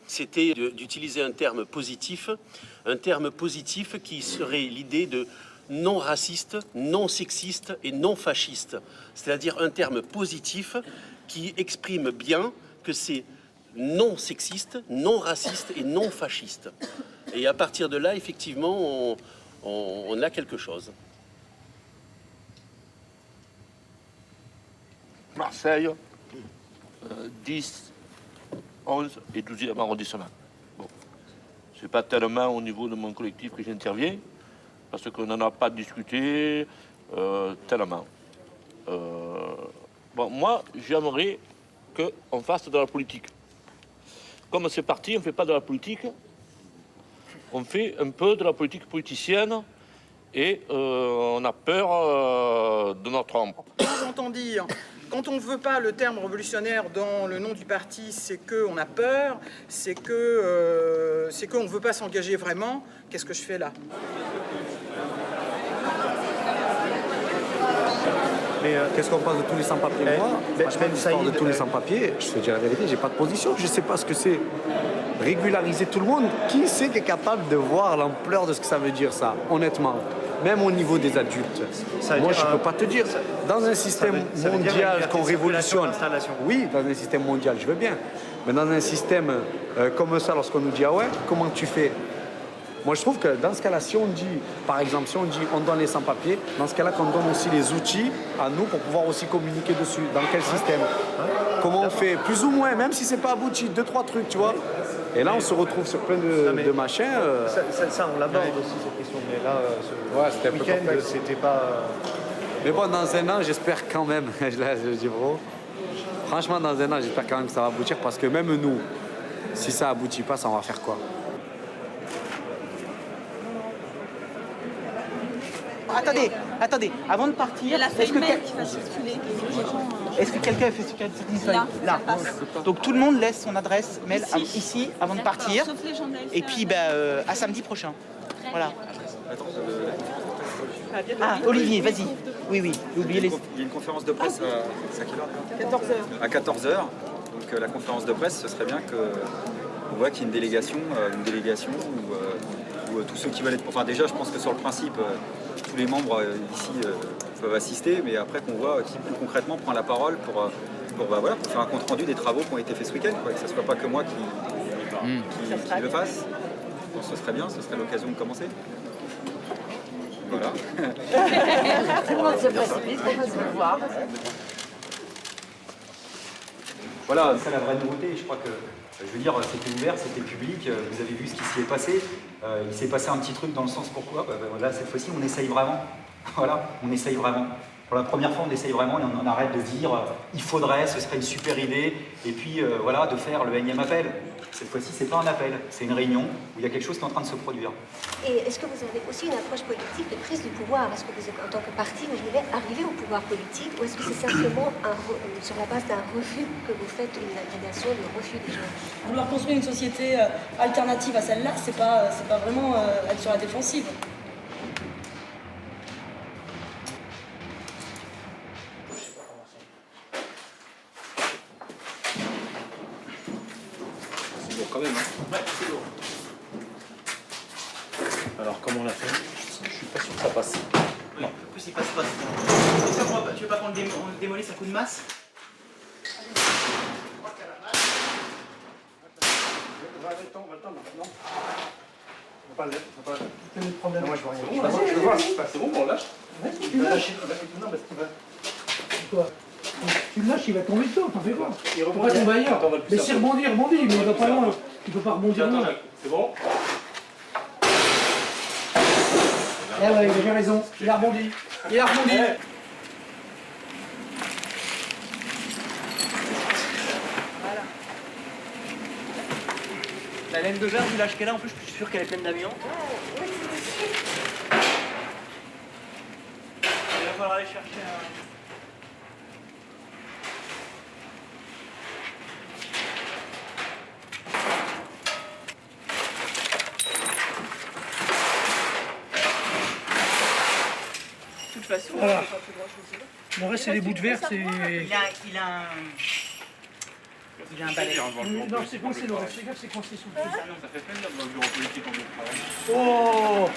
c'était d'utiliser un terme positif qui serait l'idée de non raciste, non sexiste et non fasciste. C'est-à-dire un terme positif qui exprime bien que c'est non sexiste, non raciste et non fasciste. Et à partir de là, effectivement, on a quelque chose. Marseille, 10, 11 et 12e arrondissement. Bon. Ce n'est pas tellement au niveau de mon collectif que j'interviens, parce qu'on n'en a pas discuté tellement. Moi, j'aimerais qu'on fasse de la politique. Comme c'est parti, on ne fait pas de la politique, on fait un peu de la politique politicienne et on a peur de notre ombre. J'entends dire, quand on ne veut pas le terme révolutionnaire dans le nom du parti, c'est qu'on a peur, c'est qu'on ne veut pas s'engager vraiment. Qu'est-ce que je fais là? Mais qu'est-ce qu'on pense de tous les sans-papiers? Moi, de tous les sans-papiers, je te dis la vérité, j'ai pas de position. Je sais pas ce que c'est. Régulariser tout le monde, qui c'est qui est capable de voir l'ampleur de ce que ça veut dire, ça, honnêtement? Même au niveau des adultes. Moi, je ne peux pas te dire. Dans un système mondial qu'on révolutionne, oui, dans un système mondial, je veux bien. Mais dans un système comme ça, lorsqu'on nous dit, ah ouais, comment tu fais? Moi, je trouve que dans ce cas-là, si on dit, par exemple, si on dit on donne les sans-papiers, dans ce cas-là, qu'on donne aussi les outils à nous pour pouvoir aussi communiquer dessus. Dans quel système? Comment on fait? Plus ou moins, même si c'est pas abouti, 2-3 trucs, tu vois. Et là, on se retrouve sur plein de machins. Ça, on l'aborde aussi, cette question. Mais là, c'était un peu complexe. C'était pas... Mais bon, dans un an, j'espère quand même, là, je dis bro, franchement, dans un an, j'espère quand même que ça va aboutir, parce que même nous, si ça aboutit pas, ça, on va faire quoi? Attendez, avant de partir, est-ce que quelqu'un a fait ce là. Donc tout le monde laisse son adresse mail ici avant de partir. Et puis à samedi prochain. Voilà. Ah, Olivier, vas-y. Oui, oubliez les... Il y a une conférence de presse à quelle heure? 14h. À 14h. Donc la conférence de presse, ce serait bien qu'on voit qu'il y ait une délégation ou où tous ceux qui veulent être... Enfin déjà, je pense que sur le principe, tous les membres ici peuvent assister, mais après qu'on voit qui plus concrètement prend la parole pour faire un compte rendu des travaux qui ont été faits ce week-end, que ce ne soit pas que moi qui le fasse. Je pense que ce serait bien, ce serait l'occasion de commencer. Voilà. Tout le monde se précipite, on va se voir. Voilà, c'est la vraie nouveauté. Je crois que, je veux dire, c'était ouvert, c'était public, vous avez vu ce qui s'y est passé. Il s'est passé un petit truc dans le sens pourquoi. Là, cette fois-ci, on essaye vraiment. Voilà, on essaye vraiment. Pour la première fois, on essaye vraiment et on arrête de dire il faudrait, ce serait une super idée, et puis voilà, de faire le énième appel. Cette fois-ci, c'est pas un appel, c'est une réunion où il y a quelque chose qui est en train de se produire. Et est-ce que vous avez aussi une approche politique de prise du pouvoir? Est-ce que vous êtes, en tant que parti, vous voulez arriver au pouvoir politique, ou est-ce que c'est simplement sur la base d'un refus que vous faites une agrégation de refus des gens? Vouloir construire une société alternative à celle-là, c'est pas vraiment être sur la défensive. Quand même, hein. Ouais, c'est lourd. Alors, comment on l'a fait? Je suis pas sûr que ça passe. Oui, en plus, il passe pas. Tu veux pas qu'on le démolisse à coup de masse? C'est bon, on lâche. Tu lâches. Non, parce qu'il va. Quoi? Tu le lâches, il va tomber dedans, t'en fais quoi? Il va pas tomber ailleurs. Mais s'il rebondit, mais il va pas loin. Il peut pas rebondir loin. C'est bon? Eh ouais, il a bien raison. Il a rebondi. Il a rebondi. Voilà. La laine de verre, vu l'âge qu'elle a, en plus, je suis sûr qu'elle est pleine d'amiante. Il va falloir aller chercher un... De toute façon, voilà. pas plus grand-chose. Le reste, c'est les bouts de verre, c'est... Il a un balai. Non, c'est coincé, le reste. Fais gaffe, c'est coincé sous le pied. Ah non, ça fait plein d'heures dans le bureau politique en travail. Oh!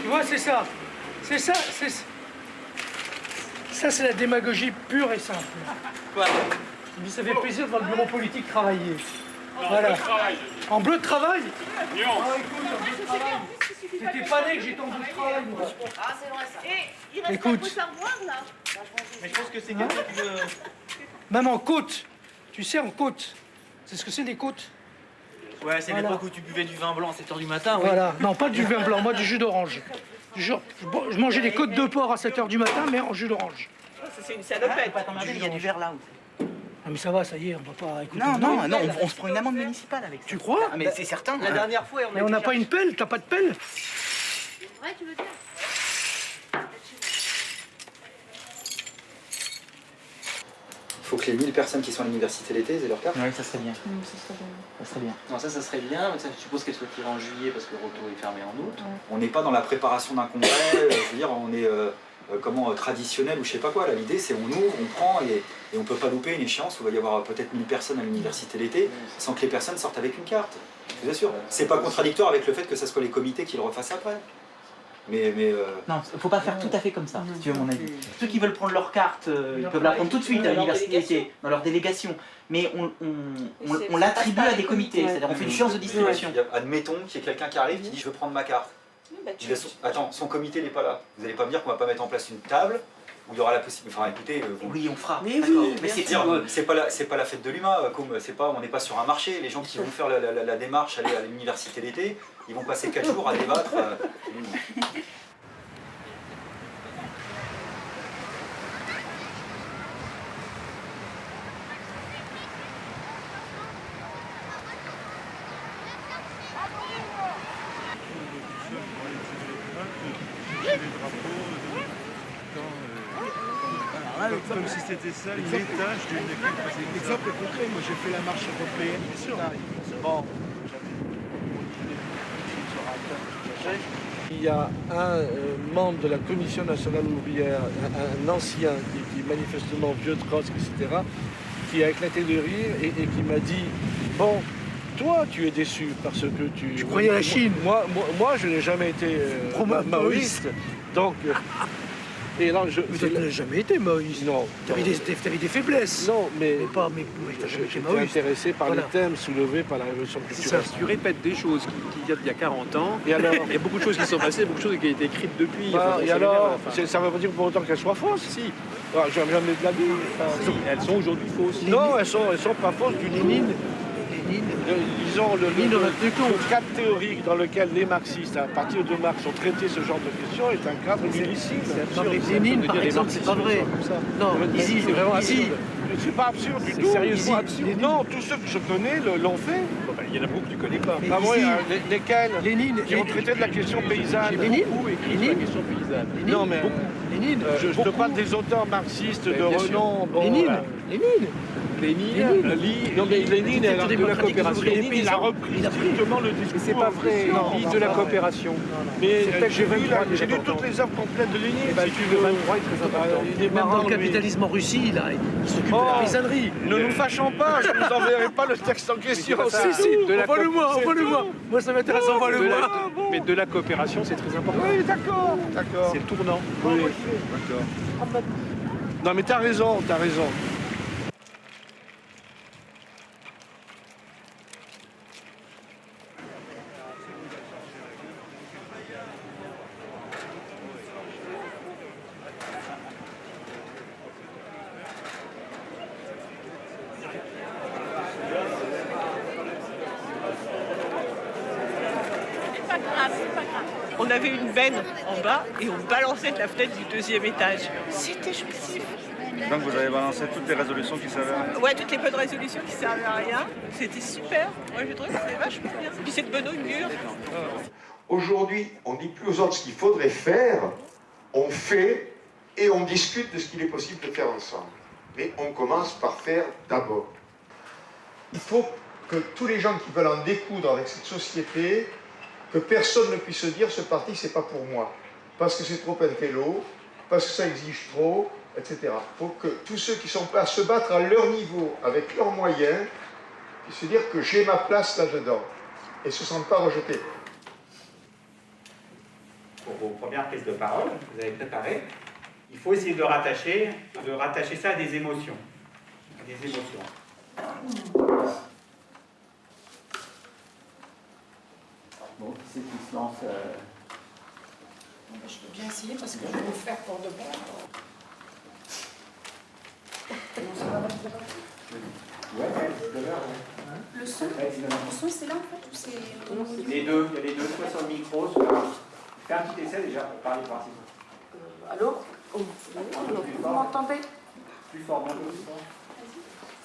Tu vois, c'est ça. C'est ça, c'est... Ça, c'est la démagogie pure et simple. Quoi? Mais ça fait plaisir de voir le bureau politique travailler. Voilà. En bleu de travail? Non. Ah, écoute, en bleu de travail. T'étais pas né que j'étais en bleu de travail, moi. Ah, c'est vrai ça. Et il reste Écoute. un peu savoir là. Mais je pense que c'est quelqu'un qui veut... Même en côte. Tu sais, en côte. C'est ce que c'est, les côtes? Ouais, c'est l'époque où tu buvais du vin blanc à 7h du matin, oui. Voilà. Non, pas du vin blanc, moi du jus d'orange. Je mangeais des côtes de porc à 7h du matin, mais en jus d'orange. C'est une salopette. Il y a du verre là. Ah mais ça va, ça y est, on va pas écouter. Non, on se prend une amende municipale avec ça. Tu crois? Ah, mais c'est certain. La dernière fois, Mais on n'a pas une pelle? T'as pas de pelle? Ouais, tu veux dire? Il faut que les 1000 personnes qui sont à l'université l'été aient leur carte. Oui, ça serait bien. Ça serait bien. Non, ça serait bien, mais ça, je suppose qu'elle soit tirée en juillet parce que le retour est fermé en août. On n'est pas dans la préparation d'un congrès, je veux dire, on est traditionnel ou je sais pas quoi. Là, l'idée, c'est on ouvre, on prend et on peut pas louper une échéance où il va y avoir peut-être 1000 personnes à l'université l'été sans que les personnes sortent avec une carte. Je vous assure. C'est pas contradictoire avec le fait que ce soit les comités qui le refassent après. Mais non, il ne faut pas faire tout à fait comme ça, si tu veux mon avis. Ceux qui veulent prendre leur carte, ils peuvent la prendre tout de suite à l'université, dans leur délégation. Mais on l'attribue à des comités, c'est-à-dire on fait une séance de distribution. Admettons qu'il y ait quelqu'un qui arrive qui dit je veux prendre ma carte. Attends, son comité n'est pas là. Vous n'allez pas me dire qu'on va pas mettre en place une table où il y aura la possibilité. Enfin, écoutez, oui, on fera. Mais oui, mais c'est pas la fête de l'humain. On n'est pas sur un marché. Les gens qui vont faire la démarche, aller à l'université l'été, ils vont passer 4 jours à débattre. Comme si c'était ça l'étage d'une... Exemple concret, moi j'ai fait la marche européenne, bien sûr. Bon. Il y a un membre de la Commission nationale ouvrière, un ancien qui est manifestement vieux de Trotsky, etc., qui a éclaté de rire et qui m'a dit « Bon, toi, tu es déçu parce que tu... Je croyais à la Chine. Moi, je n'ai jamais été maoïste. Donc... Et là, Mais tu n'as jamais été maoïste. Non. Tu avais des faiblesses. Non, mais tu n'as jamais été j'étais maoïste. intéressé par les thèmes soulevés par la révolution culturelle. Tu répètes des choses qui datent d'il y a 40 ans. Et alors, il y a beaucoup de choses qui sont passées, beaucoup de choses qui ont été écrites depuis. Et alors, ça ne veut pas dire pour autant qu'elles soient fausses. Si. Jamais de la vie. Si, elles sont aujourd'hui fausses. Non, elles sont pas fausses du Lénine. Disons, le cadre théorique dans lequel les marxistes, à partir de Marx, ont traité ce genre de questions est un cadre illicible. Non, mais Lénine, par exemple, c'est pas vrai. Non, c'est vraiment absurde. C'est pas absurde du tout. Sérieusement absurde. Non, tous ceux que je connais l'ont fait. Il y en a beaucoup que tu connais pas. Lesquels Lénine, qui ont traité de la question paysanne. Lénine, la question paysanne. Non, mais Lénine, je te parle des auteurs marxistes de renom. Lénine. Non, mais Lénine est de la coopération. Lénine, il a repris strictement le discours. C'est pas vrai. Il de la coopération. Mais j'ai lu toutes les œuvres complètes de Lénine. Si tu veux, 23 est très important. Même dans le capitalisme en Russie, il s'occupe de la paysannerie. Ne nous fâchons pas, je ne vous enverrai pas le texte en question. Si, envoie-le-moi. Moi, ça m'intéresse, envoie-le-moi. Mais de la coopération, c'est très important. Oui, d'accord. C'est le tournant. Oui, d'accord. Non, mais t'as raison. On avait une benne en bas et on balançait de la fenêtre du 2e étage. C'était jouissif. Donc vous avez balancé toutes les résolutions qui servaient à rien. Ouais, toutes les bonnes résolutions qui servaient à rien. C'était super. Moi, je trouve que c'était vachement bien. Puis cette bonne augure. Aujourd'hui, on ne dit plus aux autres ce qu'il faudrait faire, on fait et on discute de ce qu'il est possible de faire ensemble. Mais on commence par faire d'abord. Il faut que tous les gens qui veulent en découdre avec cette société, que personne ne puisse se dire ce parti c'est pas pour moi, parce que c'est trop intello, parce que ça exige trop, etc. Il faut que tous ceux qui sont prêts à se battre à leur niveau, avec leurs moyens, puissent se dire que j'ai ma place là-dedans, et ne se sentent pas rejetés. Pour vos premières prises de parole, vous avez préparé, il faut essayer de rattacher ça à des émotions. Bon, qui c'est qui se lance Je peux bien essayer parce que je vais le faire pour de bon. Le son, c'est là en fait ou c'est... Les deux, il y a les deux, soit sur le micro, soit... Fais un petit essai déjà pour parler par Allô? Vous m'entendez? Plus fort, moins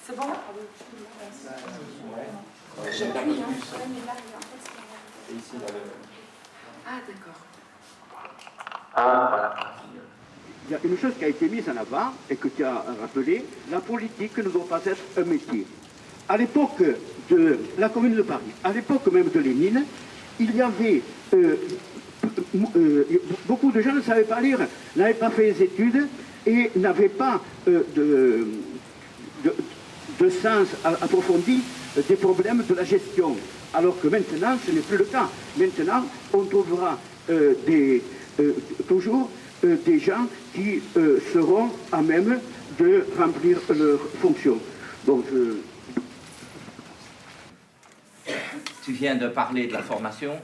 C'est bon là? J'appuie, hein. Mais là, en fait, et ici, là, Ah, d'accord. Ah, voilà. Il y a une chose qui a été mise en avant et que tu as rappelé, la politique ne doit pas être un métier. À l'époque de la Commune de Paris, à l'époque même de Lénine, il y avait beaucoup de gens ne savaient pas lire, n'avaient pas fait les études et n'avaient pas de sens approfondi des problèmes de la gestion. Alors que maintenant, ce n'est plus le cas. Maintenant, on trouvera toujours des gens qui seront à même de remplir leurs fonctions. Donc, Tu viens de parler de la formation,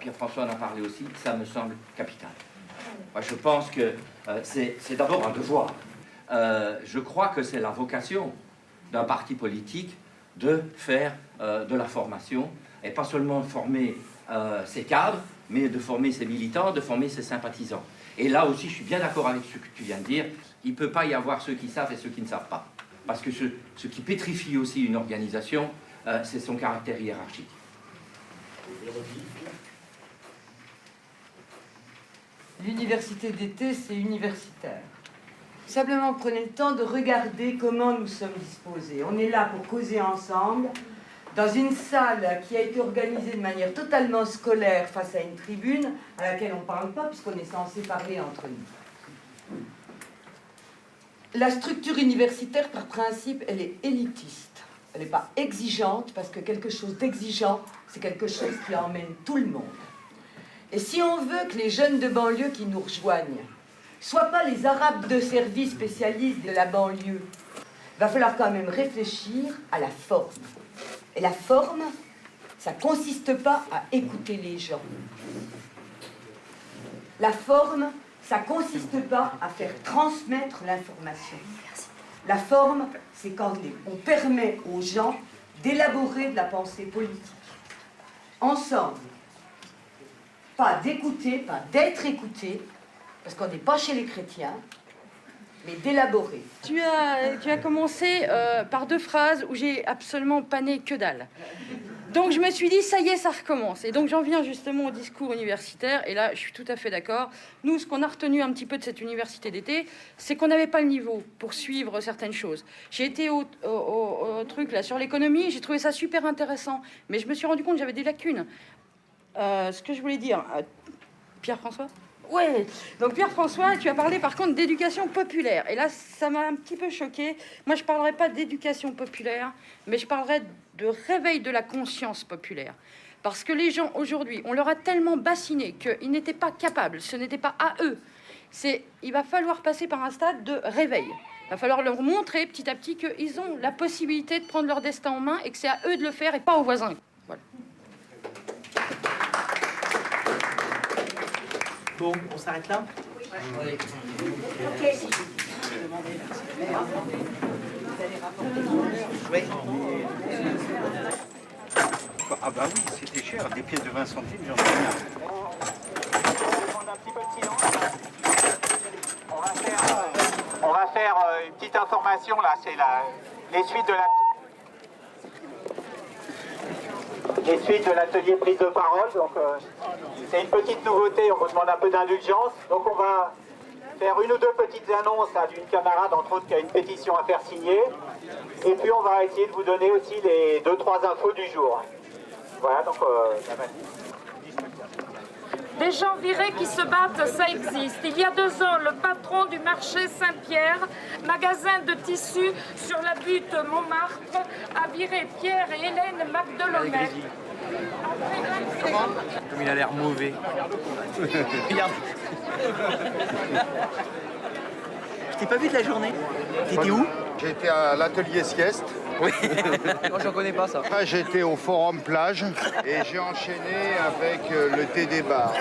Pierre-François en a parlé aussi, ça me semble capital. Moi, je pense que c'est d'abord un devoir. Je crois que c'est la vocation d'un parti politique de faire de la formation, et pas seulement former ses cadres, mais de former ses militants, de former ses sympathisants. Et là aussi, je suis bien d'accord avec ce que tu viens de dire, il ne peut pas y avoir ceux qui savent et ceux qui ne savent pas. Parce que ce qui pétrifie aussi une organisation, c'est son caractère hiérarchique. L'université d'été, c'est universitaire. Simplement, prenez le temps de regarder comment nous sommes disposés. On est là pour causer ensemble, dans une salle qui a été organisée de manière totalement scolaire face à une tribune à laquelle on ne parle pas puisqu'on est censé parler entre nous. La structure universitaire, par principe, elle est élitiste. Elle n'est pas exigeante, parce que quelque chose d'exigeant, c'est quelque chose qui emmène tout le monde. Et si on veut que les jeunes de banlieue qui nous rejoignent soient pas les arabes de service spécialistes de la banlieue, il va falloir quand même réfléchir à la forme. Et la forme, ça ne consiste pas à écouter les gens. La forme, ça ne consiste pas à faire transmettre l'information. La forme, c'est quand on permet aux gens d'élaborer de la pensée politique. Ensemble. Pas d'écouter, pas d'être écouté, parce qu'on n'est pas chez les chrétiens, mais d'élaborer. Tu as commencé par 2 phrases où j'ai absolument pané que dalle. Donc je me suis dit, ça y est, ça recommence. Et donc j'en viens justement au discours universitaire. Et là, je suis tout à fait d'accord. Nous, ce qu'on a retenu un petit peu de cette université d'été, c'est qu'on n'avait pas le niveau pour suivre certaines choses. J'ai été au truc là sur l'économie, j'ai trouvé ça super intéressant. Mais je me suis rendu compte que j'avais des lacunes. Ce que je voulais dire, Pierre-François ? Ouais, donc Pierre-François, tu as parlé par contre d'éducation populaire. Et là, ça m'a un petit peu choqué. Moi, je ne parlerai pas d'éducation populaire, mais je parlerai de réveil de la conscience populaire. Parce que les gens, aujourd'hui, on leur a tellement bassiné qu'ils n'étaient pas capables, ce n'était pas à eux. Il va falloir passer par un stade de réveil. Il va falloir leur montrer petit à petit qu'ils ont la possibilité de prendre leur destin en main et que c'est à eux de le faire et pas aux voisins. Voilà. Bon, on s'arrête là ? Oui. Oui. Ah bah oui, c'était cher, des pièces de 20 centimes, j'en ai rien. On va faire une petite information là, c'est les suites de l'atelier prise de parole. Donc c'est une petite nouveauté, on vous demande un peu d'indulgence. Donc on va faire une ou deux petites annonces d'une camarade entre autres qui a une pétition à faire signer. Et puis on va essayer de vous donner aussi les 2-3 infos du jour. Voilà, donc Des gens virés qui se battent, ça existe. Il y a 2 ans, le patron du marché Saint-Pierre, magasin de tissus sur la butte Montmartre, a viré Pierre et Hélène Magdelonnet. Comme il a l'air mauvais. Regarde. Je t'ai pas vu de la journée. T'étais où? J'étais à l'atelier sieste. Oui. Moi, j'en connais pas ça. Après, j'étais au forum plage et j'ai enchaîné avec le thé des bars.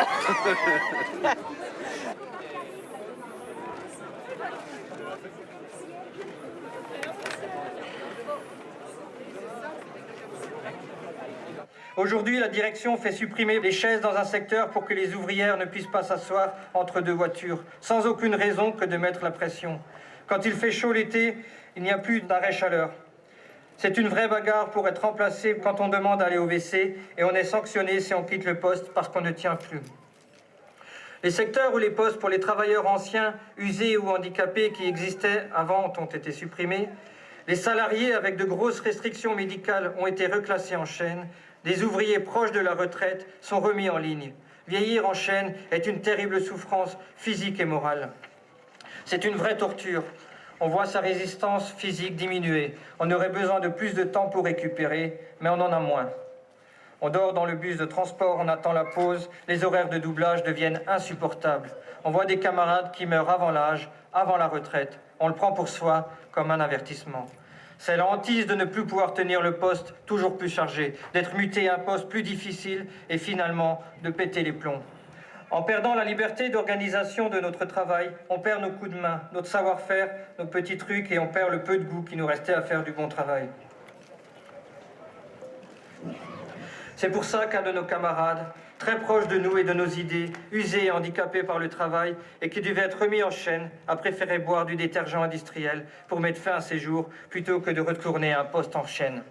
Aujourd'hui, la direction fait supprimer les chaises dans un secteur pour que les ouvrières ne puissent pas s'asseoir entre 2 voitures, sans aucune raison que de mettre la pression. Quand il fait chaud l'été, il n'y a plus d'arrêt chaleur. C'est une vraie bagarre pour être remplacé quand on demande d'aller au WC et on est sanctionné si on quitte le poste parce qu'on ne tient plus. Les secteurs où les postes pour les travailleurs anciens, usés ou handicapés qui existaient avant ont été supprimés. Les salariés avec de grosses restrictions médicales ont été reclassés en chaîne. Des ouvriers proches de la retraite sont remis en ligne. Vieillir en chaîne est une terrible souffrance physique et morale. C'est une vraie torture. On voit sa résistance physique diminuer. On aurait besoin de plus de temps pour récupérer, mais on en a moins. On dort dans le bus de transport, on attend la pause, les horaires de doublage deviennent insupportables. On voit des camarades qui meurent avant l'âge, avant la retraite. On le prend pour soi comme un avertissement. C'est la hantise de ne plus pouvoir tenir le poste toujours plus chargé, d'être muté à un poste plus difficile et finalement de péter les plombs. En perdant la liberté d'organisation de notre travail, on perd nos coups de main, notre savoir-faire, nos petits trucs et on perd le peu de goût qui nous restait à faire du bon travail. C'est pour ça qu'un de nos camarades, très proche de nous et de nos idées, usé et handicapé par le travail et qui devait être remis en chaîne, a préféré boire du détergent industriel pour mettre fin à ses jours plutôt que de retourner à un poste en chaîne.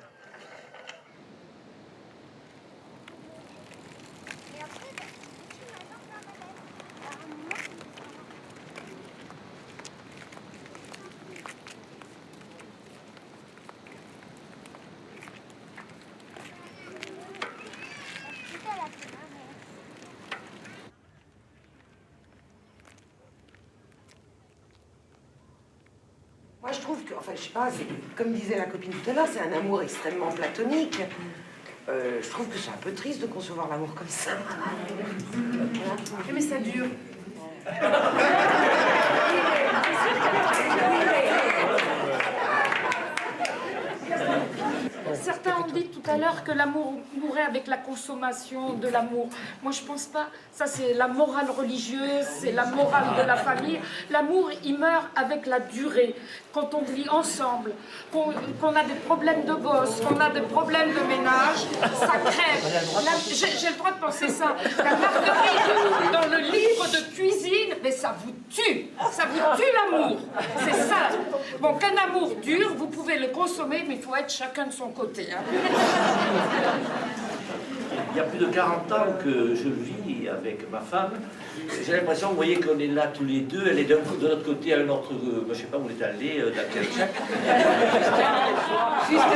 trouve que, enfin, je sais pas, comme disait la copine tout à l'heure, c'est un amour extrêmement platonique. Je trouve que c'est un peu triste de concevoir l'amour comme ça. Mais ça dure. Certains ont dit tout à l'heure que l'amour mourait avec la consommation de l'amour. Moi, je pense pas. Ça, c'est la morale religieuse, c'est la morale de la famille. L'amour, il meurt avec la durée. Quand on vit ensemble, qu'on a des problèmes de gosse, qu'on a des problèmes de ménage, ça crève. J'ai le droit de penser ça. La marguerite dans le livre de cuisine, mais ça vous tue. Ça vous tue l'amour. C'est ça. Bon, qu'un amour dure, vous pouvez le consommer, mais il faut être chacun de son côté. Hein. Il y a plus de 40 ans que je vis avec ma femme. J'ai l'impression, vous voyez, qu'on est là tous les deux. Elle est d'un coup de l'autre côté à un autre, je sais pas où elle est allée, dans quel chaque.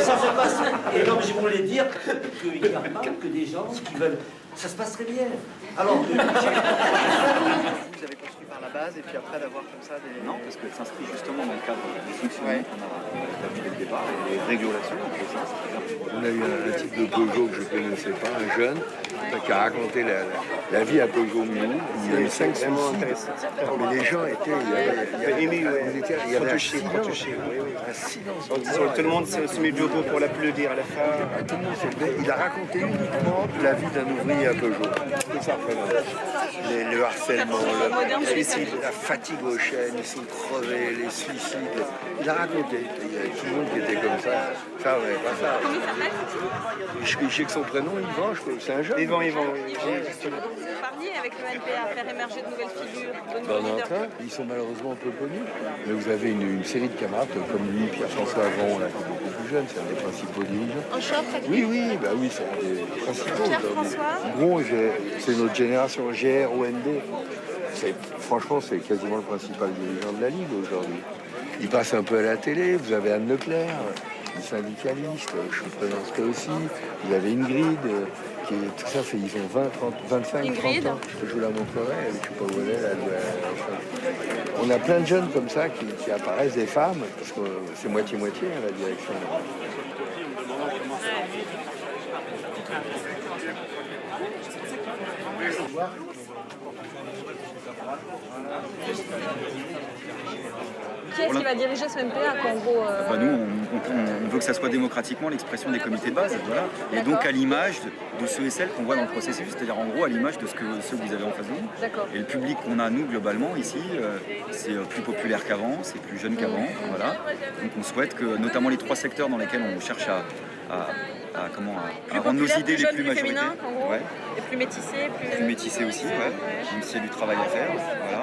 Ça se passe. Et donc, je voulais dire qu'il y a pas que des gens qui veulent. Ça se passe très bien. Alors, vous avez construit par la base et puis après d'avoir comme ça des... Non, parce qu'elle s'inscrit justement dans le cadre des fonctionnements qu'on a établi dès le départ et des régulations. On a eu un type de Peugeot que je ne connaissais pas, un jeune, qui a raconté la vie à Peugeot Mille. Il y a eu 5 suicides. Mais les gens étaient... Il y avait un silence. Tout le monde se met debout pour l'applaudir à la fin. Tout le monde s'est levé. Il a raconté uniquement la vie d'un ouvrier à Peugeot. C'est ça, le harcèlement, le suicide, la fatigue aux chaînes, ils sont crevés, les suicides. Il a raconté. Il y avait tout le monde qui était comme ça. Ça, ouais, pas ça. Comment il s'appelle? Je sais que son prénom, Yvan, c'est un jeune. Yvan, oui. Vous parliez avec le NPA à faire émerger de nouvelles figures, de nouveaux leaders. Ils sont malheureusement peu connus. Mais vous avez une série de camarades comme lui, Pierre-François Avron, là, qui est beaucoup plus jeune, c'est un des principaux dirigeants. En short, Oui, c'est un des principaux. Pierre-François. Gros, c'est notre génération GR, OND. Franchement, c'est quasiment le principal dirigeant de la Ligue aujourd'hui. Il passe un peu à la télé, vous avez Anne Leclerc, les syndicalistes, je suis présenté aussi, vous avez Ingrid, qui est, tout ça, ils ont 20, 30, 25, Ingrid. 30 ans. Je vous la montrerai, je ne sais pas où elle est. On a plein de jeunes comme ça qui apparaissent, des femmes, parce que c'est moitié-moitié la direction. Qui est-ce qui va diriger ce MPA en gros Nous, on veut que ça soit démocratiquement l'expression des comités de base, voilà. Et donc à l'image de ceux et celles qu'on voit dans le processus, c'est-à-dire en gros à l'image de ceux que vous avez en face de vous. Et le public qu'on a nous globalement ici, c'est plus populaire qu'avant, c'est plus jeune qu'avant, voilà. Donc on souhaite que notamment les 3 secteurs dans lesquels on cherche à rendre nos idées les plus majoritaires. En gros, et plus métissé, plus métissé aussi, même s'il y a du travail à faire. Voilà.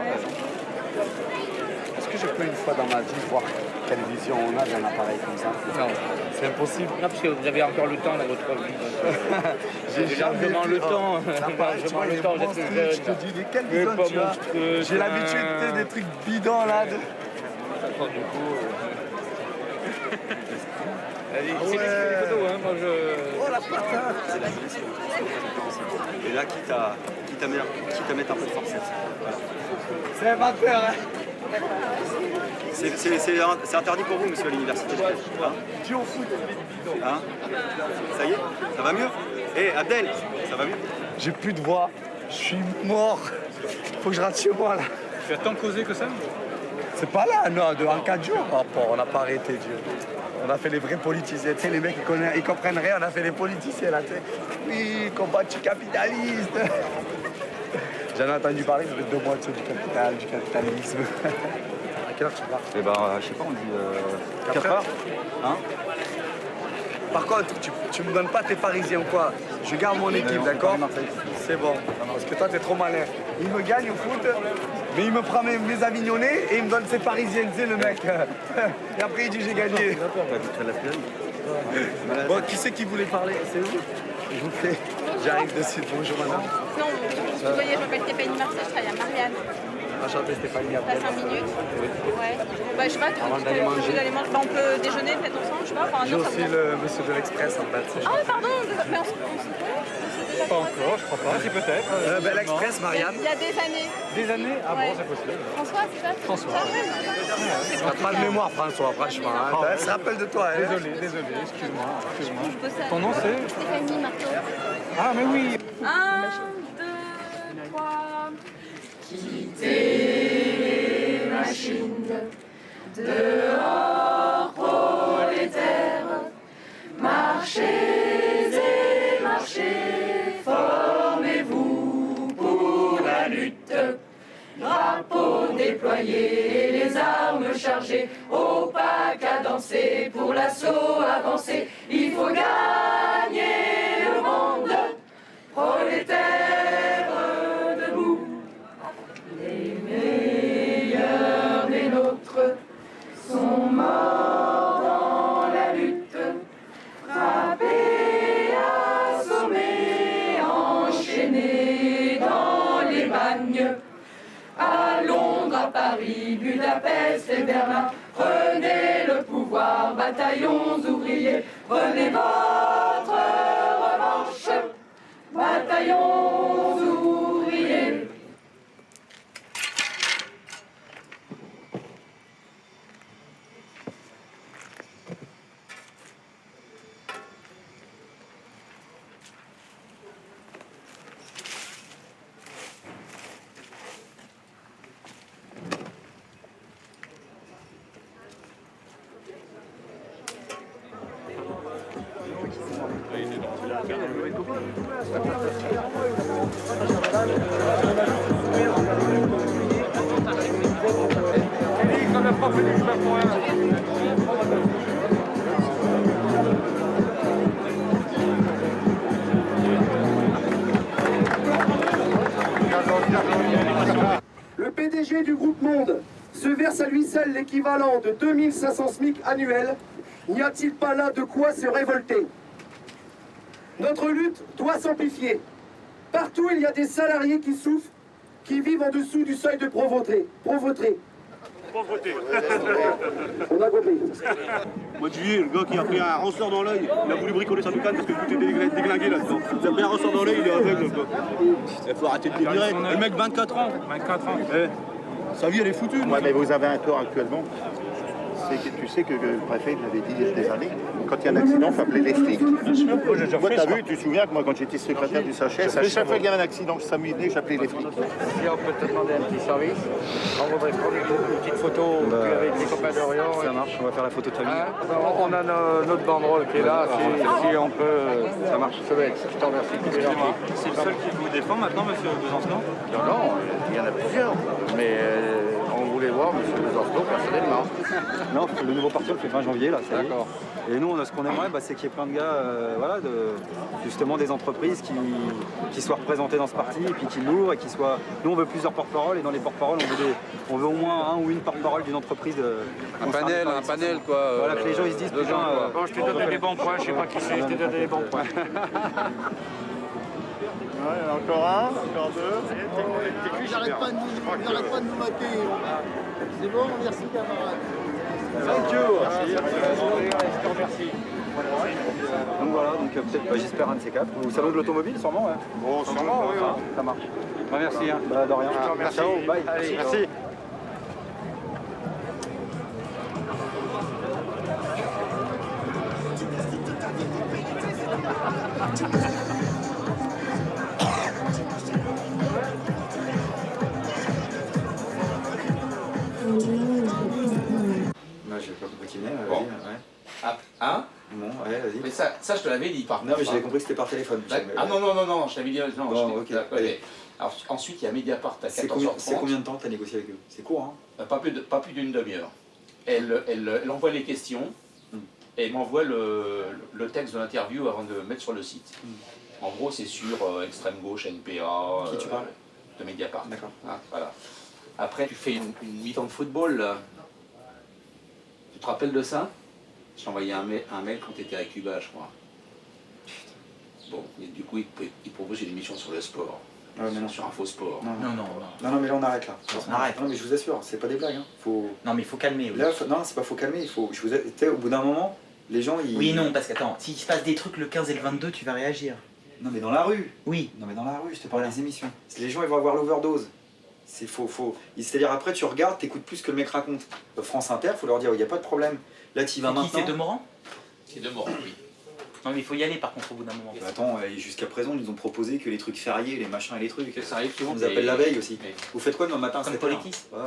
Est-ce que je peux une fois dans ma vie voir quelle vision on a d'un appareil comme ça? Non. C'est impossible. Non, parce que vous avez encore le temps dans votre vie. J'ai largement le temps. Largement le temps, je te dis, mais quelle vision tu as? J'ai l'habitude des trucs bidons là. Du coup... C'est des photos, hein, moi je... Oh la patate! Et là, quitte à mettre un peu de forceps. Voilà. C'est amateur, hein? C'est interdit pour vous, monsieur, à l'université. Hein? Hein? Ça y est? Ça va mieux? Abdel, ça va mieux? J'ai plus de voix. Je suis mort. Faut que je rentre chez moi, là. Tu as tant causé que ça? C'est pas là, non. En 4 jours, on n'a pas arrêté, Dieu. On a fait les vrais politiciens. Tu sais, les mecs, ils comprennent rien. On a fait les politiciens, là, tu sais. Oui, combattu capitaliste. J'en ai entendu parler, ça fait 2 mois, tu sais, du capitalisme. À quelle heure tu pars? Je sais pas, on dit 4 heures. Hein? Par contre, tu me donnes pas tes Parisiens ou quoi? Je garde mon équipe, d'accord? C'est bon. Parce que toi, t'es trop malin. Il me gagne au foot, mais il me prend mes Avignonnais et il me donne ses Parisiens, tu sais, le mec. Et après, il dit j'ai gagné. Bon, qui c'est qui voulait parler? C'est vous? Je vous fais. J'arrive de suite. Bonjour, madame. Non, vous voyez, je m'appelle Stéphanie Marseille, je travaille à Marianne. Enchanté, Stéphanie. T'as 5 minutes? Ouais. Je sais pas, avant d'aller manger. On peut déjeuner peut-être ensemble, je sais pas. J'ai aussi le monsieur de l'Express en fait. Ah, pardon, mais on se connaît? On s'est déjà Pas encore, je crois pas, si peut-être. Bel Express, Marianne. Il y a des années. Des années? Ah Ouais. bon, c'est possible. François, c'est ça? François. T'as pas de mémoire, François, franchement. Hein. Elle se rappelle de toi. Hein. Désolé, excuse-moi. Je peux ça. Ton nom c'est? Stéphanie Marteau. Ah, mais oui. 1, 2, 3. Quittez les machines, dehors prolétaires, marchez et marchez, formez-vous pour la lutte. Drapeau déployé, les armes chargées, au pas cadencé, pour l'assaut avancé, il faut gagner le monde, prolétaires debout. Les meilleurs des nôtres sont morts dans la lutte, frappés, assommés, enchaînés dans les bagnes. À Londres, à Paris, Budapest et Berlin, prenez le pouvoir, bataillons ouvriers, prenez votre revanche, bataillons ouvriers. Le PDG du groupe Monde se verse à lui seul l'équivalent de 2500 SMIC annuels. N'y a-t-il pas là de quoi se révolter? Notre lutte doit s'amplifier. Partout, il y a des salariés qui souffrent, qui vivent en dessous du seuil de pauvreté. On a compris. Au mois de juillet, le gars qui a pris un ressort dans l'œil, il a voulu bricoler sa doucane parce que tout est déglingué là-dedans. Il a pris un ressort dans l'œil, il est aveugle. Il faut arrêter de délirer. Le mec, 24 ans. 24 ans. Sa vie, elle est foutue. Ouais, mais vous avez un tort actuellement. C'est que tu sais que le préfet l'avait dit il y a des années, quand il y a un accident, il faut appeler les flics. Moi, t'as vu, tu te souviens que moi, quand j'étais secrétaire du SHS, chaque fois qu'il y avait un accident, ça m'aidait, j'appelais les flics. Si on peut te demander un petit service, on voudrait prendre une petite photo avec les copains d'Orient. Ça marche, on va faire la photo de famille. On a notre banderole qui est là, si on peut. Ça marche, ça va être. Je te remercie. C'est le seul qui vous défend maintenant, monsieur Besancenot? Non, il y en a plusieurs. Mais on voulait voir monsieur Besancenot personnellement. Non, le nouveau parti, on le fait fin janvier, là. D'accord. Et nous, ce qu'on aimerait, c'est qu'il y ait plein de gars, voilà, justement des entreprises qui soient représentées dans ce parti, et puis qui l'ouvrent, et qui soient... Nous, on veut plusieurs porte-paroles, et dans les porte-paroles, on veut au moins un ou une porte-parole d'une entreprise. Un panel, quoi. Voilà, que les gens, ils se disent, putain... Bon, je t'ai donné des bons points, je sais pas qui c'est, je t'ai donné des bons points. Ouais, encore un, encore deux. J'arrête pas de nous mater. C'est bon, merci camarade. Thank you. Merci. Donc voilà, peut-être, j'espère un de ces quatre. Au salon de l'automobile, sûrement, ouais. Bon, sûrement, oui. Ça marche. Merci, hein. De rien. Merci. Ciao, bye. Allez, merci. J'ai pas compris qui venait, Bon. ouais. Hein? Bon, ouais, vas-y. Mais ça, je te l'avais dit par Non, mais j'avais compris que c'était par téléphone. Ah non, je t'avais dit. Non, bon, ok. Alors, ensuite, il y a Mediapart à 14h30. C'est combien de temps tu as négocié avec eux? C'est court, hein? Pas plus d'une demi-heure. Elle envoie les questions et elle m'envoie le texte de l'interview avant de le mettre sur le site. En gros, c'est sur extrême gauche, NPA. Qui tu parles? De Mediapart. D'accord. Hein, voilà. Après, tu fais une mi-temps de football. Là. Tu te rappelles de ça? Je t'ai envoyé un mail quand tu étais à Cuba, je crois. Bon, et du coup, il propose une émission sur le sport. Ouais, mais non. Sur Infosport. Non, mais là on arrête là. On arrête. Non, mais je vous assure, c'est pas des blagues. Hein. Non, mais il faut calmer. Oui. Là, non, c'est pas faut calmer. Au bout d'un moment, les gens ils. Oui, non, parce qu'attends, s'il se passe des trucs le 15 et le 22, tu vas réagir. Non mais dans la rue. Oui. Non mais dans la rue, je te parle des émissions. Les gens ils vont avoir l'overdose. C'est faux. C'est-à-dire après tu regardes, t'écoutes plus que le mec raconte. France Inter, faut leur dire, il n'y a pas de problème. Là tu y vas maintenant. C'est Demorand? C'est Demorand, oui. Non mais il faut y aller par contre au bout d'un moment. Bah attends, jusqu'à présent ils nous ont proposé que les trucs fériés, les machins et les trucs. Ça arrive souvent. On nous appelle la veille aussi. Vous faites quoi demain matin? Comme Poletti. Ouais.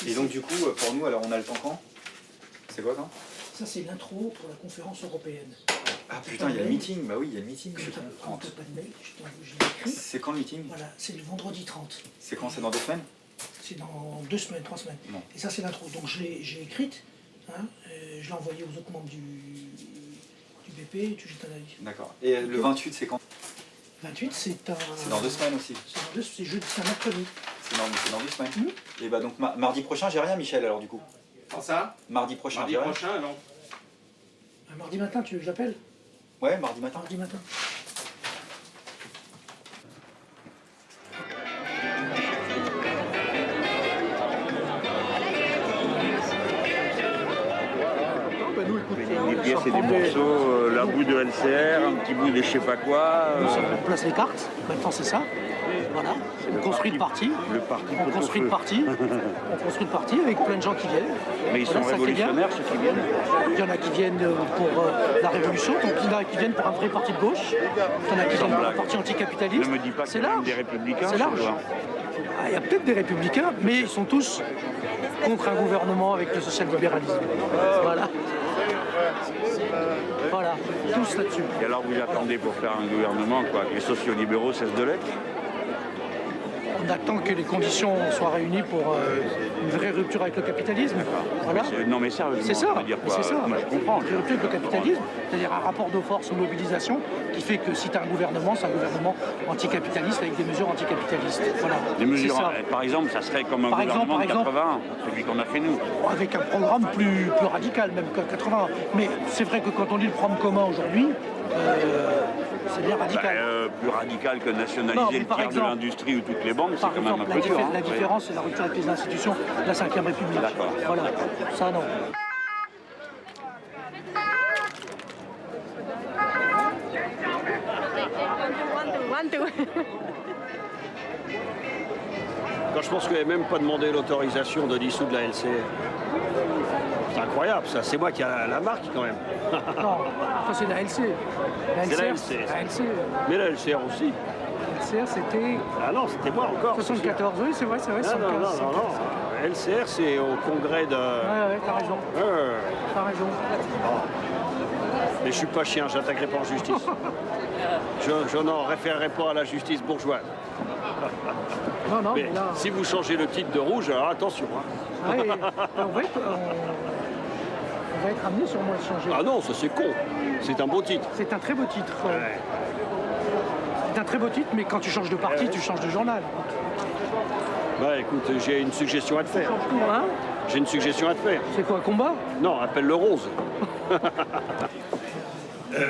Et donc du coup, pour nous, alors on a le temps quand? C'est quoi ça? Ça c'est l'intro pour la conférence européenne. Ah putain, il y a le meeting, bah oui, il y a le meeting. Quand t'as pas de mail, j'ai écrit. C'est quand le meeting? Voilà, c'est le vendredi 30. C'est quand? C'est dans 2 semaines? C'est dans 2 semaines, 3 semaines. Non. Et ça c'est l'intro. Donc j'ai écrite, hein, je l'ai envoyée aux autres membres du BP, tu jettes un avis. D'accord. Et le 28 c'est quand? 28 c'est un... C'est dans 2 semaines aussi. C'est jeudi, c'est un mercredi. C'est dans 2 semaines. Et bah donc mardi prochain j'ai rien Michel alors du coup. Quand ça? Mardi prochain Mardi j'ai rien. prochain, non. Mardi matin, tu veux que j'appelle? Ouais, mardi matin. Mardi matin. Des pièces et des morceaux, la bout de LCR, un petit bout de je sais pas quoi. On place les cartes, maintenant c'est ça. Voilà, on construit le parti. On construit le parti. On construit le parti avec plein de gens qui viennent. Mais ils sont révolutionnaires ceux qui viennent. Il y en a qui viennent pour la révolution, donc il y en a qui viennent pour un vrai parti de gauche. Il y en a qui viennent pour un parti anticapitaliste. Ne me dis pas qu'il y a même des républicains. C'est large. Il y a peut-être des républicains, mais ils sont tous contre un gouvernement avec le social-libéralisme. Voilà. Voilà, tous là-dessus. Et alors vous attendez pour faire un gouvernement quoi, que les sociolibéraux cessent de l'être? On attend que les conditions soient réunies pour une vraie rupture avec le capitalisme. Voilà. Non mais sérieusement, C'est ça, je veux dire quoi? c'est ça. Moi je comprends. Une rupture avec le capitalisme, c'est-à-dire un rapport de force aux mobilisations qui fait que si tu as un gouvernement, c'est un gouvernement anticapitaliste avec des mesures anticapitalistes. Voilà. Des mesures, ça. par exemple, ça serait comme un Par gouvernement exemple, de 81, celui qu'on a fait nous. Avec un programme plus radical même que 80. Mais c'est vrai que quand on lit le programme commun aujourd'hui, c'est bien radical. Plus radical que nationaliser le tiers de l'industrie ou toutes les banques, c'est quand même un peu dur. La différence, c'est la rupture avec les institutions de la Ve République. D'accord. Voilà, ça non. Quand je pense que n'avez même pas demandé l'autorisation de dissoudre la LCR. C'est incroyable ça, c'est moi qui a la marque quand même. Non, ça c'est la LC. C'est la LC. La LC. Mais la LCR aussi. La LCR c'était... Ah non, c'était moi encore. 74, oui c'est vrai, 75. Non. La LCR c'est au congrès de... Ouais, t'as raison. T'as raison. Mais je suis pas chien, j'attaquerai pas en justice. Je n'en référerai pas à la justice bourgeoise. Non, mais là... si vous changez le titre de rouge, alors attention. Hein. Ouais, on va être amené sûrement à le changer. Ah non, ça c'est con. C'est un beau titre. C'est un très beau titre. Ouais. C'est un très beau titre, mais quand tu changes de parti, tu changes de journal. Bah écoute, j'ai une suggestion à te faire. Hein? J'ai une suggestion à te faire. C'est quoi, combat? Non, appelle le rose.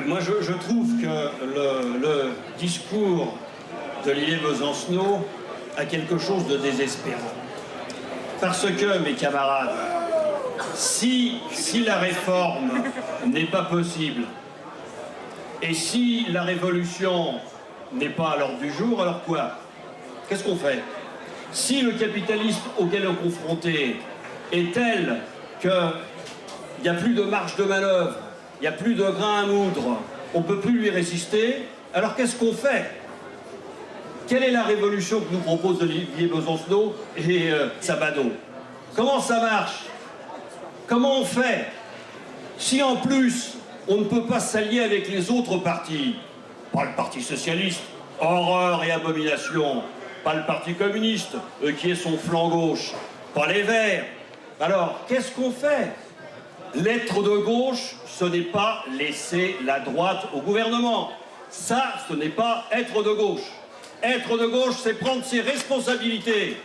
Moi, je trouve que le discours de Lilier Besancenot a quelque chose de désespérant. Parce que, mes camarades, si la réforme n'est pas possible, et si la révolution n'est pas à l'ordre du jour, alors quoi? Qu'est-ce qu'on fait? Si le capitalisme auquel on est confronté est tel qu'il n'y a plus de marge de manœuvre, il n'y a plus de grain à moudre, on ne peut plus lui résister, alors qu'est-ce qu'on fait? Quelle est la révolution que nous propose Olivier Besancenot et Sabato? Comment ça marche? Comment on fait? Si en plus, on ne peut pas s'allier avec les autres partis, pas le Parti Socialiste, horreur et abomination, pas le Parti Communiste, qui est son flanc gauche, pas les Verts, alors qu'est-ce qu'on fait? L'être de gauche, ce n'est pas laisser la droite au gouvernement. Ça, ce n'est pas être de gauche. Être de gauche, c'est prendre ses responsabilités.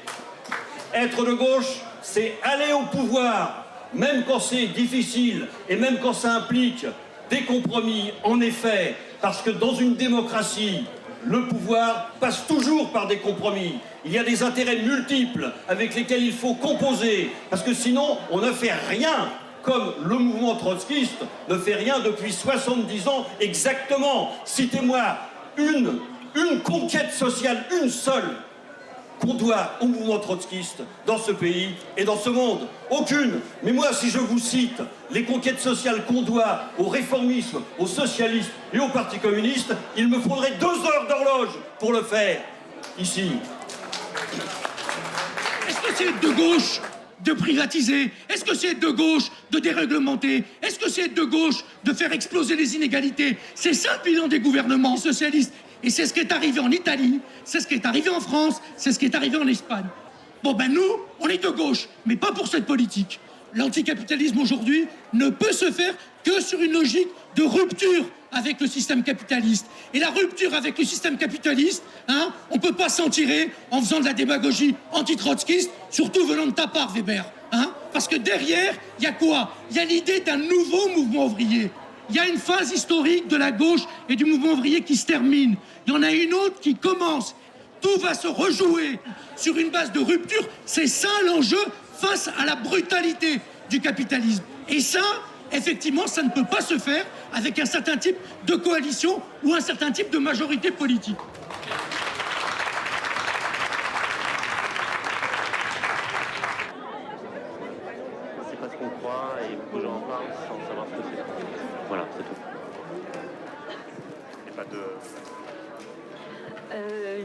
Être de gauche, c'est aller au pouvoir, même quand c'est difficile et même quand ça implique des compromis, en effet, parce que dans une démocratie, le pouvoir passe toujours par des compromis. Il y a des intérêts multiples avec lesquels il faut composer, parce que sinon, on ne fait rien. comme le mouvement trotskiste ne fait rien depuis 70 ans exactement. Citez-moi une conquête sociale, une seule, qu'on doit au mouvement trotskiste dans ce pays et dans ce monde. Aucune. Mais moi, si je vous cite les conquêtes sociales qu'on doit au réformisme, aux socialistes et au Parti communiste, il me faudrait 2 heures d'horloge pour le faire, ici. Est-ce que c'est de gauche de privatiser? Est-ce que c'est de gauche de déréglementer? Est-ce que c'est de gauche de faire exploser les inégalités? C'est ça le bilan des gouvernements socialistes. Et c'est ce qui est arrivé en Italie, c'est ce qui est arrivé en France, c'est ce qui est arrivé en Espagne. Bon ben nous, on est de gauche, mais pas pour cette politique. L'anticapitalisme aujourd'hui ne peut se faire que sur une logique de rupture avec le système capitaliste. Et la rupture avec le système capitaliste, on ne peut pas s'en tirer en faisant de la démagogie anti-trotskiste, surtout venant de ta part, Weber. Parce que derrière, il y a quoi? Il y a l'idée d'un nouveau mouvement ouvrier. Il y a une phase historique de la gauche et du mouvement ouvrier qui se termine. Il y en a une autre qui commence. Tout va se rejouer sur une base de rupture. C'est ça l'enjeu face à la brutalité du capitalisme. Et ça, effectivement, ça ne peut pas se faire avec un certain type de coalition ou un certain type de majorité politique. C'est pas ce qu'on croit et beaucoup de gens en parlent sans savoir ce que c'est. Voilà, c'est tout. Et pas de...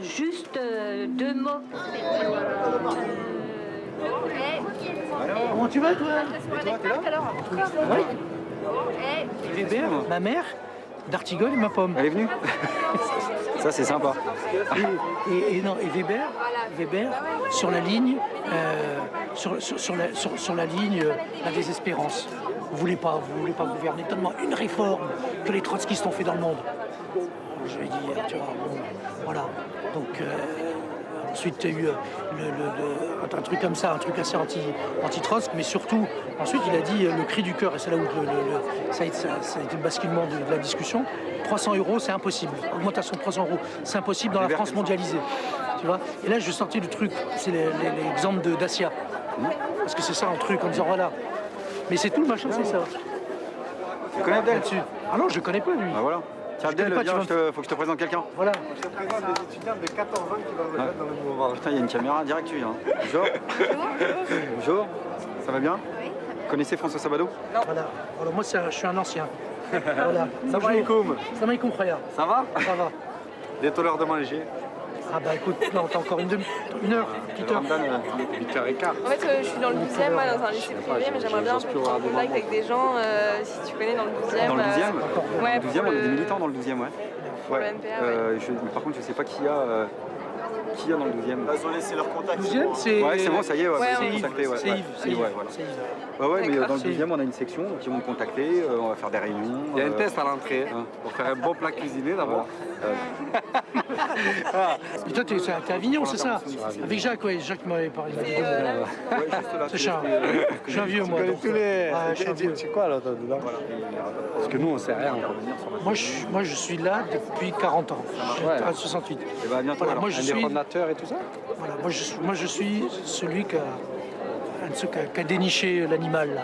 Juste 2 mots. Comment tu vas, toi? Oui. Weber, ma mère, d'Artigol et ma pomme. Elle est venue. Ça, c'est sympa. Et Weber, sur la ligne, sur la ligne, la désespérance. Vous voulez pas gouverner tellement une réforme que les trotskistes ont fait dans le monde. Je vais dire, tu vois, bon, voilà. Donc, ensuite, il y a eu un truc comme ça, un truc assez anti-Trotsk, mais surtout, ensuite, il a dit le cri du cœur, et c'est là où ça a été le basculement de la discussion. 300 €, c'est impossible. Augmentation de 300 €, c'est impossible dans la France mondialisée. Tu vois. Et là, je sortais du truc, c'est l'exemple d'Acia. Parce que c'est ça un truc, en disant voilà. Mais c'est tout le machin, c'est ça. Tu connais Abdel? Ah non, je connais pas lui. Ah voilà. Tiens, Abdel, viens, faut que je te présente quelqu'un. Voilà. Je te présente des étudiants de 14 ans qui vont rejoindre dans le mouvement. Putain, il y a une caméra direct dessus. Bonjour. Bonjour. Ça va bien? Vous connaissez François Sabado? Non. Voilà. Alors moi, je suis un ancien. Voilà. Salam alaikum. Salam alaikum, frère. Ça va? Ça va. Bientôt l'heure de manger. Ah bah écoute, là on t'a encore une heure, petite heure. 8h15. En fait, je suis dans le 12e, moi, dans un lycée privé, mais j'aimerais bien prendre contact avec des gens, si tu connais, dans le 12e. Dans le 12e Ouais, Dans le 12e, on a des militants dans le 12e, ouais. Pour le NPA, Par contre, je sais pas qui y a dans le 12e. Ils ont laissé leur contact. 12e, c'est... Ouais, c'est bon, ça y est, c'est Yves. C'est Yves. C'est Yves, voilà. Ouais, ouais, mais dans le 12e, on a une section qui vont me contacter, on va faire des réunions. Il y a un test à l'entrée pour faire un bon plat cuisiné d'abord. Mais toi, t'es à Avignon, c'est ça? Avec Jacques, ouais, Jacques m'avait parlé. C'est Charles. Je suis un vieux, moi. Tu connais tous les... Ouais, c'est quoi là dedans? Parce que nous, on sait rien. Moi, je suis là depuis 40 ans. À 68. Et bah, bientôt, voilà, moi, je un suis... des fondateurs et tout ça? Voilà, moi, je suis celui qui a déniché l'animal, là.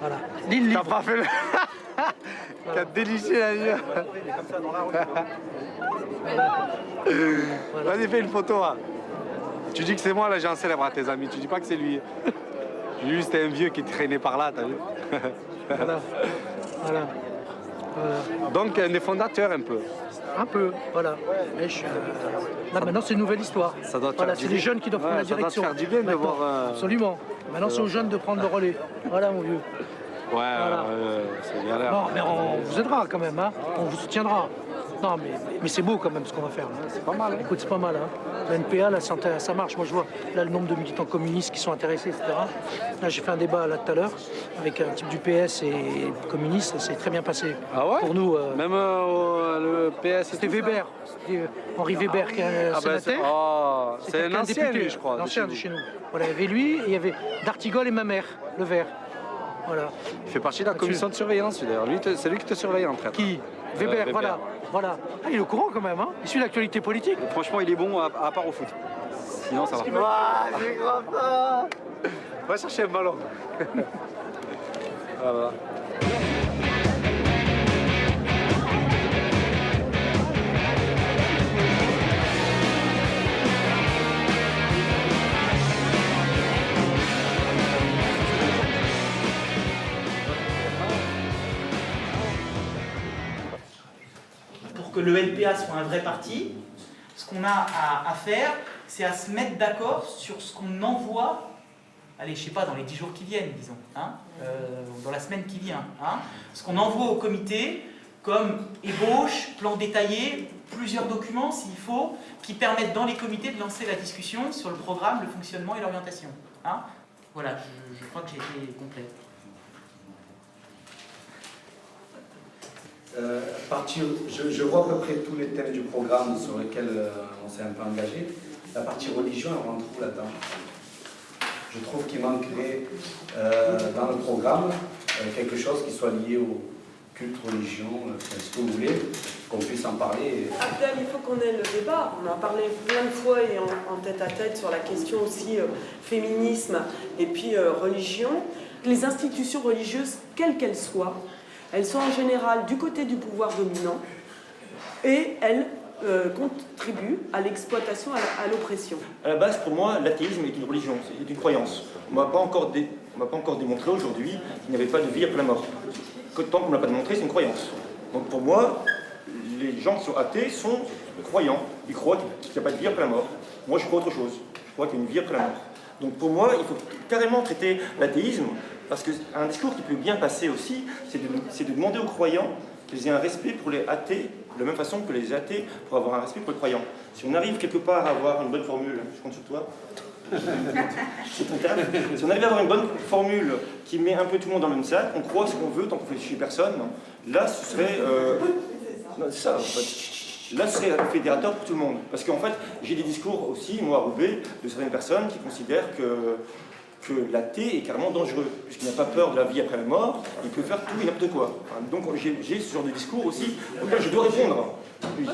Voilà. T'as pas fait le... Qui a déniché l'animal. Vas-y, fais une photo. Hein. Tu dis que c'est moi l'agent célèbre à tes amis, tu dis pas que c'est lui. Lui, c'était un vieux qui traînait par là, t'as vu? Voilà. Voilà. Donc, un des fondateurs, un peu. Un peu, voilà. Mais là, maintenant, c'est une nouvelle histoire. Ça doit te voilà, faire c'est du les bien. jeunes qui doivent prendre la Ça direction. doit te faire du bien de voir... Absolument. Maintenant, c'est aux jeunes de prendre le relais. Voilà, mon vieux. Ouais, voilà. C'est galère. Non, mais on vous aidera quand même, hein. On vous soutiendra. Non, mais c'est beau quand même ce qu'on va faire. C'est pas mal. Hein. Écoute, c'est pas mal. Hein. La NPA, là, ça marche. Moi, je vois là le nombre de militants communistes qui sont intéressés, etc. Là, j'ai fait un débat là tout à l'heure avec un type du PS et communiste. Ça s'est très bien passé. Ah ouais? Pour nous. Même le PS. C'était Weber. C'était Henri Weber qui est un sénateur. C'est un ancien, lui, je crois. L'ancien de chez nous. Voilà, il y avait lui et il y avait d'Artigol et ma mère, le vert. Voilà. Il fait partie de la commission de surveillance, d'ailleurs. C'est lui qui te surveille en fait. Qui? Weber, voilà. Voilà. Ah, il est au courant quand même, hein. Il suit l'actualité politique. Franchement, il est bon à part au foot. Sinon, ça va. Ah, c'est grave ça. Va chercher un ballon. Voilà. Pour que le LPA soit un vrai parti, ce qu'on a à faire, c'est à se mettre d'accord sur ce qu'on envoie, allez, je sais pas, dans les 10 jours qui viennent, disons, hein, dans la semaine qui vient, hein, ce qu'on envoie au comité comme ébauche, plan détaillé, plusieurs documents s'il faut, qui permettent dans les comités de lancer la discussion sur le programme, le fonctionnement et l'orientation. Hein. Voilà, je crois que j'ai été complet. Je vois à peu près tous les thèmes du programme sur lesquels on s'est un peu engagé. La partie religion, elle rentre où là-dedans? Je trouve qu'il manquerait dans le programme quelque chose qui soit lié au culte, religion, ce que vous voulez, qu'on puisse en parler. Abdel, il faut qu'on ait le débat. On en a parlé plein de fois et en tête à tête sur la question aussi féminisme et puis religion. Les institutions religieuses, quelles qu'elles soient, elles sont en général du côté du pouvoir dominant et elles contribuent à l'exploitation, à l'oppression. À la base, pour moi, l'athéisme est une religion, c'est une croyance. On ne m'a pas encore démontré aujourd'hui qu'il n'y avait pas de vie après la mort. Tant qu'on ne l'a pas démontré, c'est une croyance. Donc pour moi, les gens qui sont athées sont croyants. Ils croient qu'il n'y a pas de vie après la mort. Moi, je crois autre chose. Je crois qu'il y a une vie après la mort. Donc pour moi, il faut carrément traiter l'athéisme, parce qu'un discours qui peut bien passer aussi, c'est de demander aux croyants qu'ils aient un respect pour les athées, de la même façon que les athées pour avoir un respect pour les croyants. Si on arrive quelque part à avoir une bonne formule, je compte sur toi, si on arrive à avoir une bonne formule qui met un peu tout le monde dans le même sac, on croit ce qu'on veut tant qu'on fait chier personne, là ce serait... c'est ça en fait. Là ce serait fédérateur pour tout le monde. Parce qu'en fait, j'ai des discours aussi, moi à Roubaix, de certaines personnes qui considèrent que l'athée est carrément dangereux, puisqu'il n'a pas peur de la vie après la mort, il peut faire tout et n'importe quoi. Donc j'ai ce genre de discours aussi auquel je dois répondre. Oui.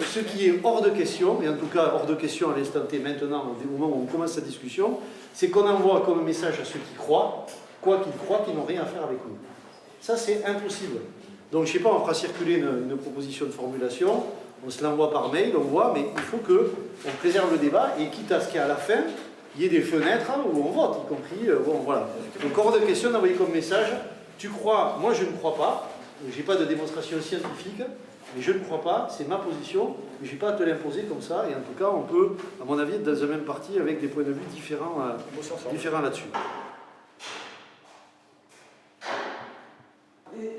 Ce qui est hors de question, et en tout cas hors de question à l'instant T maintenant, au moment où on commence cette discussion, c'est qu'on envoie comme message à ceux qui croient, quoi qu'ils croient, qu'ils n'ont rien à faire avec nous. Ça c'est impossible. Donc je ne sais pas, on fera circuler une proposition de formulation, on se l'envoie par mail, on voit, mais il faut qu'on préserve le débat, et quitte à ce qu'à la fin, il y ait des fenêtres où on vote, y compris, bon voilà. Donc hors de question d'envoyer comme message, tu crois, moi je ne crois pas, je n'ai pas de démonstration scientifique, mais je ne crois pas, c'est ma position, mais je n'ai pas à te l'imposer comme ça, et en tout cas on peut, à mon avis, être dans un même parti avec des points de vue différents là-dessus.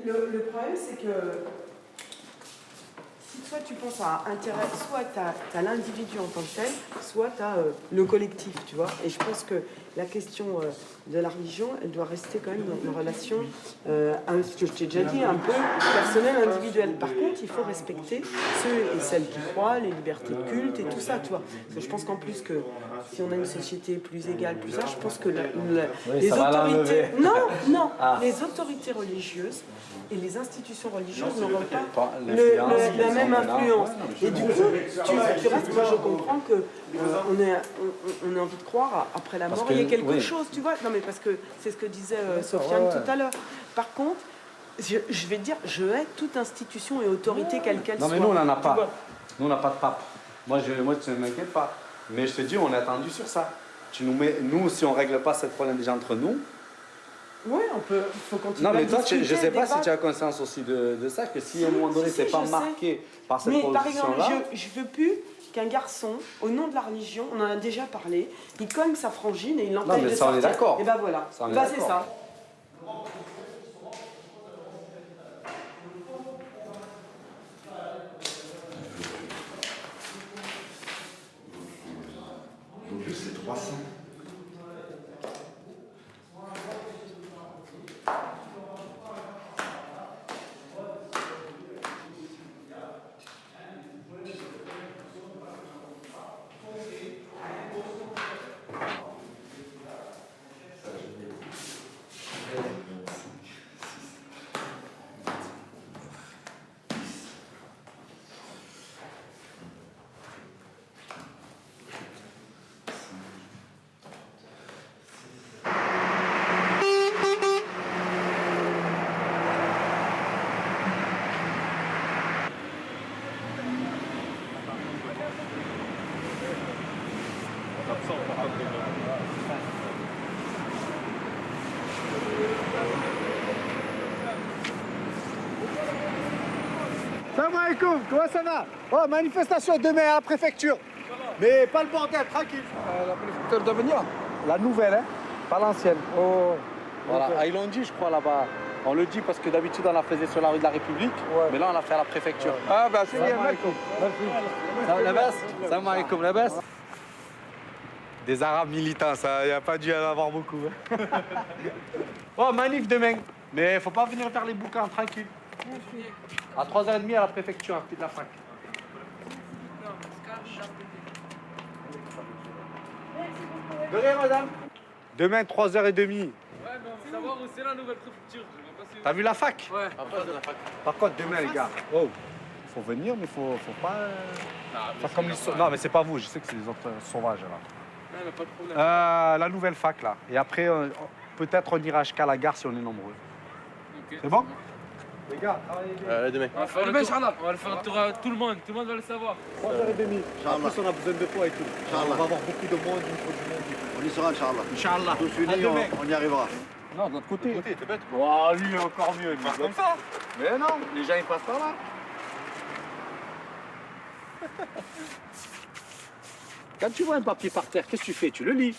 Le problème c'est que si toi tu penses à intérêt, soit tu as l'individu en tant que tel, soit tu as le collectif, tu vois. Et je pense que la question de la religion, elle doit rester quand même dans une relation, ce que je t'ai déjà dit, un peu personnelle, individuelle. Par contre, il faut respecter ceux et celles qui croient, les libertés de culte et tout ça, tu vois. Parce que je pense qu'en plus que si on a une société plus égale, plus ça, je pense que les autorités... Non, les autorités religieuses et les institutions religieuses n'auront pas la même influence. Et du coup, tu restes, moi je comprends que on a envie de croire après la mort, il y a quelque chose, tu vois. Non mais parce que c'est ce que disait Sofiane tout à l'heure. Par contre, je vais te dire, je hais toute institution et autorité quelle qu'elle soit. Non mais nous on n'en a pas. Nous on n'a pas de pape. Moi tu ne m'inquiète pas. Mais je te dis, on est attendu sur ça. Tu nous mets, nous, si on ne règle pas ce problème déjà entre nous. Oui, on peut. Il faut continuer. Non, mais toi, discuter, je ne sais pas débattre. si tu as conscience aussi de ça, que si à un moment donné, c'est pas marqué par cette proposition-là. proposition-là. Par exemple, je ne veux plus qu'un garçon, au nom de la religion, on en a déjà parlé, il cogne sa frangine et il l'empêche de sortir. Non, mais ça, on est d'accord. Et ben voilà. Bah, c'est ça. Donc c'est 300. Salam alaikum, comment ça va? Oh, manifestation demain à la préfecture. Mais pas le bordel, tranquille. La préfecture de venir? La nouvelle, hein? Pas l'ancienne. Oh. Voilà, ah, ils l'ont dit, je crois, là-bas. On le dit parce que d'habitude, on la faisait sur la rue de la République, mais là, on l'a fait à la préfecture. Ah, bah, c'est bien, mec. La baisse. Salam alaikum, la baisse. Des Arabes militants, ça, il n'y a pas dû en avoir beaucoup. Oh, manif demain. Mais faut pas venir faire les bouquins, tranquille. À 3h30 à la préfecture, à pied de la fac. De rien, madame. Demain, 3h30. Ouais, mais on veut savoir où c'est la nouvelle préfecture. T'as vu la fac? Ouais. Par contre, demain, les gars, oh, faut venir, mais faut pas... Faire comme les non, mais c'est pas vous, je sais que c'est les autres sauvages, là. Non, mais pas de problème. La nouvelle fac, là. Et après, peut-être on ira jusqu'à la gare si on est nombreux. Okay. C'est bon? Les gars, travaillez bien. Demain. On va faire le tour. On va le faire un tour à tout le monde va le savoir. 3h30. En plus, on a besoin de toi et tout. On va avoir beaucoup de monde, On y sera, Inch'Allah. Inch'Allah. Tous unis, on y arrivera. Non, de l'autre côté. T'es bête. Oh, lui, encore mieux. Lui. Comme ça. Mais non, les gens, ils passent par là. Quand tu vois un papier par terre, qu'est-ce que tu fais? Tu le lis.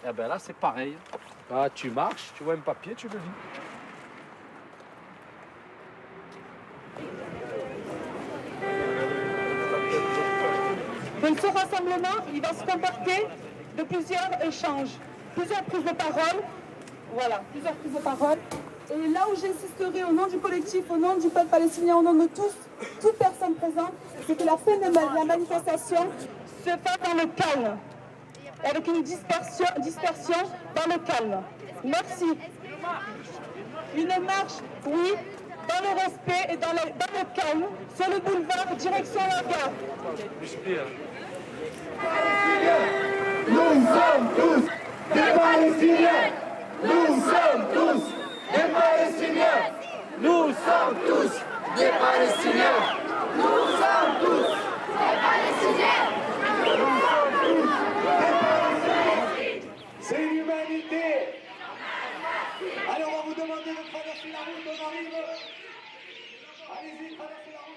Eh ben là, c'est pareil. Ah, tu marches, tu vois un papier, tu le lis. Donc ce rassemblement, il va se comporter de plusieurs échanges, plusieurs prises de parole. Voilà, plusieurs prises de parole. Et là où j'insisterai au nom du collectif, au nom du peuple palestinien, au nom de tous, toute personne présente, c'est que la fin de la manifestation se fasse dans le calme, avec une dispersion dans le calme. Merci. Une marche, oui, dans le respect et dans le calme, sur le boulevard, direction la gare. Nous sommes tous des Palestiniens. Nous sommes tous des Palestiniens. Nous sommes tous des Palestiniens. Nous sommes tous des Palestiniens. C'est l'humanité. Allez, on va vous demander de traverser la route, on arrive. Allez-y, traversez la route.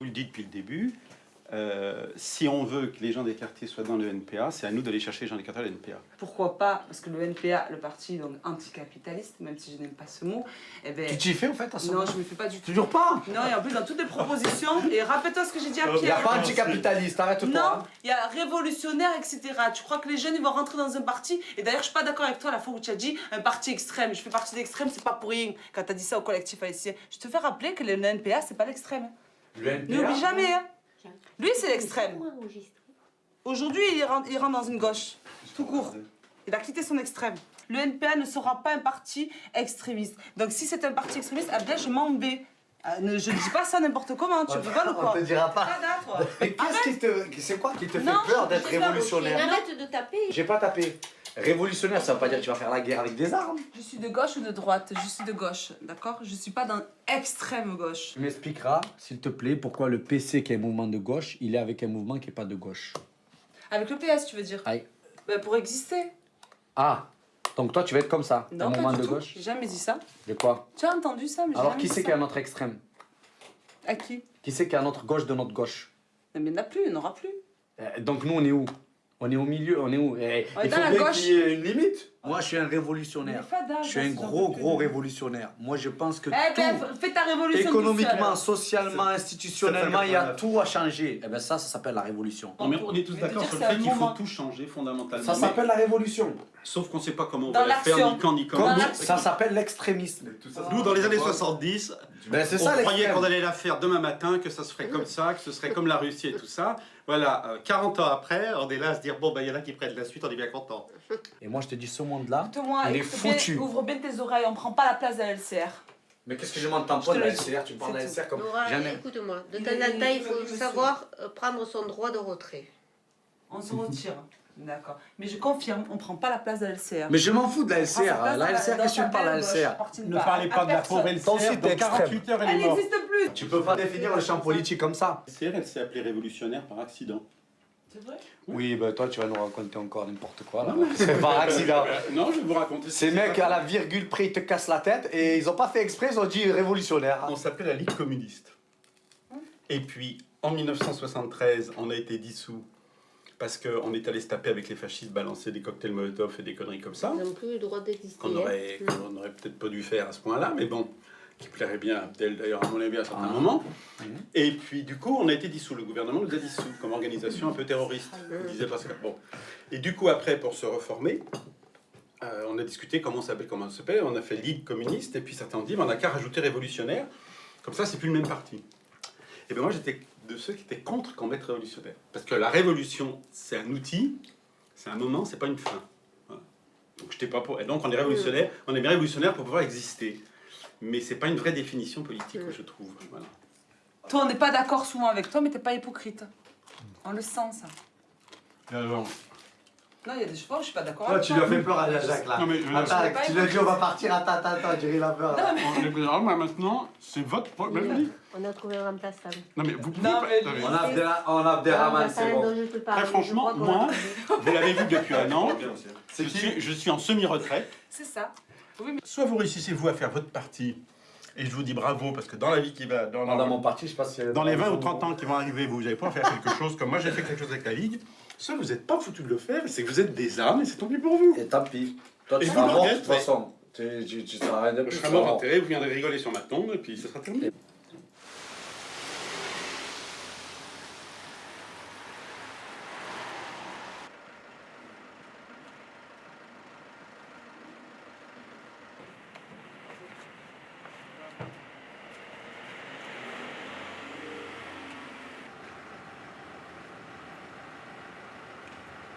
Vous le dites depuis le début, si on veut que les gens des quartiers soient dans le NPA, c'est à nous d'aller chercher les gens des quartiers à l'NPA. Pourquoi pas? Parce que le NPA, le parti donc anticapitaliste, même si je n'aime pas ce mot, eh ben, Tu t'y fais en fait à ce non, moment? je me fais pas du tout. Toujours pas? Non, et en plus dans toutes les propositions, et rappelle-toi ce que j'ai dit à Pierre. Il n'y a pas anticapitaliste, arrête-toi. Non, il y a révolutionnaire, etc. Tu crois que les jeunes ils vont rentrer dans un parti? Et d'ailleurs, je suis pas d'accord avec toi la fois où tu as dit un parti extrême. Je fais partie d'extrême, c'est pas pour rien. Quand tu as dit ça au collectif haïtien, je te fais rappeler que le NPA, c'est pas l'extrême. N'oublie jamais, hein. Lui, c'est l'extrême. Aujourd'hui, il rentre dans une gauche, tout court. Il a quitté son extrême. Le NPA ne sera pas un parti extrémiste. Donc, si c'est un parti extrémiste, Abdel, je m'en vais. Je ne dis pas ça n'importe comment, tu rigoles ou quoi? On te dira pas. Mais c'est quoi qui te fait peur d'être révolutionnaire? Arrête de taper. J'ai pas tapé. Révolutionnaire, ça veut pas dire que tu vas faire la guerre avec des armes. Je suis de gauche ou de droite? Je suis de gauche, d'accord? Je suis pas dans extrême gauche. Tu m'expliqueras, s'il te plaît, pourquoi le PC, qui est un mouvement de gauche, il est avec un mouvement qui n'est pas de gauche. Avec le PS, tu veux dire? Aïe. Ben, pour exister. Ah, donc toi, tu vas être comme ça, Non, un pas mouvement du de tout. gauche? J'ai jamais dit ça. De quoi? Tu as entendu ça, mais j'ai Alors, jamais qui dit c'est ça. qui est à notre extrême? À qui? Qui c'est qui est à notre gauche de notre gauche? Mais il n'y en a plus, il n'y en aura plus. Donc nous, on est où? On est au milieu, on est où? On est Il dans faut la bien gauche. qu'il y ait une limite. Moi, je suis un révolutionnaire. Mais fada, Je suis un gros révolutionnaire. Moi, je pense que Eh ben, fais ta révolution économiquement, tout seul. socialement, institutionnellement, il y a tout à changer. Eh ben ça s'appelle la révolution. Non, mais on est tous d'accord sur le fait qu'il faut tout changer fondamentalement. Ça s'appelle la révolution. Sauf qu'on ne sait pas comment on Dans va le faire, l'action. ni quand, ni comment. Ça s'appelle l'extrémisme. Nous, dans les années 70, Ben, c'est on ça, croyait l'extrême. qu'on allait la faire demain matin, que ça se ferait comme ça, que ce serait comme la Russie et tout ça. Voilà, 40 ans après, on est là à se dire, bon, ben, il y en a qui prennent la suite, on est bien content. Et moi, je te dis, ce monde-là, Écoute-moi, il est écoute bien, foutu. ouvre bien tes oreilles, on prend pas la place de la LCR. Mais qu'est-ce que je m'entends Je pas te de le la dis. LCR? Tu parles de la C'est LCR comme Nora, jamais. écoute-moi. De temps en temps, il faut savoir prendre son droit de retrait. On se retire. D'accord. Mais je confirme, on ne prend pas la place de la LCR. Mais je m'en fous de la LCR. La LCR, qu'est-ce que tu parles de la LCR? Ne parlez pas de la pauvre LCR. Dans 48 heures, elle n'existe plus. Tu peux pas définir le champ politique comme ça. La LCR, elle s'est appelée révolutionnaire par accident. C'est vrai? Oui, ben toi, tu vas nous raconter encore n'importe quoi. Là. C'est par accident. Non, je vais vous raconter. Ces mecs, à la virgule près, ils te cassent la tête et ils ont pas fait exprès, ils ont dit révolutionnaire. On s'appelait la Ligue communiste. Et puis, en 1973, on a été dissous parce qu'on est allé se taper avec les fascistes, balancer des cocktails Molotov et des conneries comme ça. Ils n'ont plus le droit d'exister. Qu'on aurait peut-être pas dû faire à ce point-là, mais bon, qui plairait bien à Abdel d'ailleurs, à mon avis, à certains moments. Et puis, du coup, on a été dissous. Le gouvernement nous a dissous comme organisation un peu terroriste. On disait pas ça. Bon. Et du coup, après, pour se reformer, on a discuté comment ça s'appelle. On a fait Ligue communiste, et puis certains ont dit, on n'a qu'à rajouter révolutionnaire. Comme ça, c'est plus le même parti. Et bien moi, j'étais de ceux qui étaient contre qu'on mette révolutionnaire. Parce que la révolution, c'est un outil, c'est un moment, c'est pas une fin. Voilà. Donc j'étais pas pour. Et donc on est révolutionnaire, on est bien révolutionnaire pour pouvoir exister. Mais c'est pas une vraie définition politique, je trouve. Voilà. Toi, on n'est pas d'accord souvent avec toi, mais t'es pas hypocrite. On le sent, ça. Alors, Non, il y a des fois où je suis pas d'accord Toi, avec tu toi. lui as fait peur à Jacques là. Non, mais attends, tu lui as dit on va partir, attends, tu ris la peur. maintenant, c'est votre problème. On a trouvé un remplaçable. Non mais vous pouvez Non, pas... mais Non, mais- On a Abderrahmane, c'est bon. Très franchement, moi, vous l'avez vu depuis un an, je suis en semi-retraite. C'est ça. Oui, mais... Soit vous réussissez, vous, à faire votre parti, et je vous dis bravo, parce que dans la vie qui va... Dans mon parti, je sais pas si... Dans les 20 ou 30 ans qui vont arriver, vous n'allez pas faire quelque chose comme moi, j'ai fait quelque chose avec la Ligue. Soit vous n'êtes pas foutu de le faire, c'est que vous êtes des âmes, et c'est tant pis pour vous. Et tant pis. Toi, Et tu vous seras mort de le toute façon. Tu seras rien de Je plus. serai mort enterré, vous viendrez rigoler sur ma tombe, et puis ce sera terminé.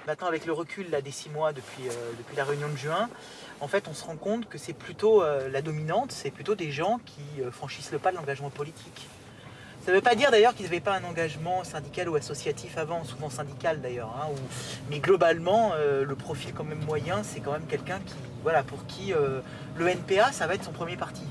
Maintenant, avec le recul là, des 6 mois depuis la réunion de juin, en fait, on se rend compte que c'est plutôt la dominante, c'est plutôt des gens qui franchissent le pas de l'engagement politique. Ça ne veut pas dire d'ailleurs qu'ils n'avaient pas un engagement syndical ou associatif avant, souvent syndical d'ailleurs, hein, mais globalement, le profil quand même moyen, c'est quand même quelqu'un qui, voilà, pour qui le NPA, ça va être son premier parti.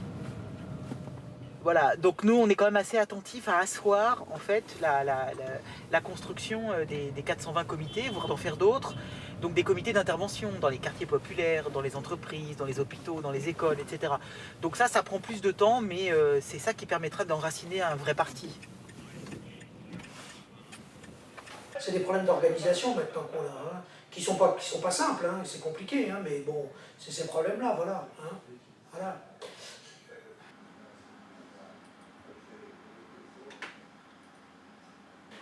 Voilà, donc nous on est quand même assez attentifs à asseoir en fait la construction des 420 comités, voire d'en faire d'autres, donc des comités d'intervention dans les quartiers populaires, dans les entreprises, dans les hôpitaux, dans les écoles, etc. Donc ça prend plus de temps, mais c'est ça qui permettra d'enraciner un vrai parti. C'est des problèmes d'organisation maintenant qu'on a, hein, qui sont pas simples, hein, c'est compliqué, hein, mais bon, c'est ces problèmes-là, voilà. Hein, voilà.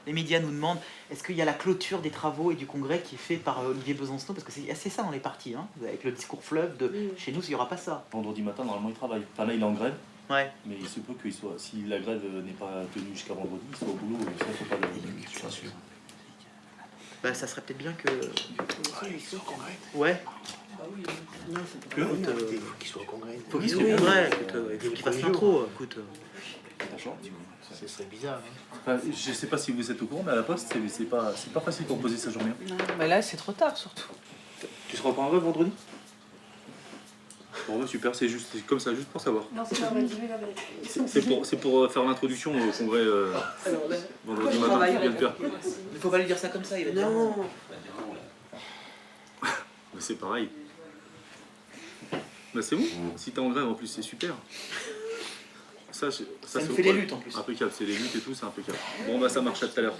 Les médias nous demandent est-ce qu'il y a la clôture des travaux et du congrès qui est fait par Olivier Besancenot, parce que c'est assez ça dans les partis, hein, avec le discours fleuve de chez nous, il n'y aura pas ça. Vendredi matin, normalement, il travaille. Enfin là, il est en grève. Ouais. Mais il se peut qu'il soit, si la grève n'est pas tenue jusqu'à vendredi, il soit au boulot, et ça, il ne faut pas le... Je suis pas sûr. Bah, ça serait peut-être bien que... Ouais. Il faut qu'il soit au congrès. Il faut qu'il soit au congrès, il faut qu'il fasse l'intro, écoute. Ce serait bizarre. Hein. Enfin, je ne sais pas si vous êtes au courant, mais à la Poste, c'est pas facile pour poser sa journée. Non, mais là, c'est trop tard, surtout. Tu seras pas en grève vendredi? Bon, super, c'est comme ça, juste pour savoir. Non, c'est pas vrai, je vais la vérifier. C'est pour faire l'introduction au congrès vendredi matin. Il ne faut pas lui dire ça comme ça, il va dire non. Mais c'est pareil. Bah c'est bon, si t'es en grève en plus, c'est super. Ça nous fait les luttes en plus. Impeccable, c'est les luttes et tout, c'est impeccable. Bon bah ça marche, à tout à l'heure.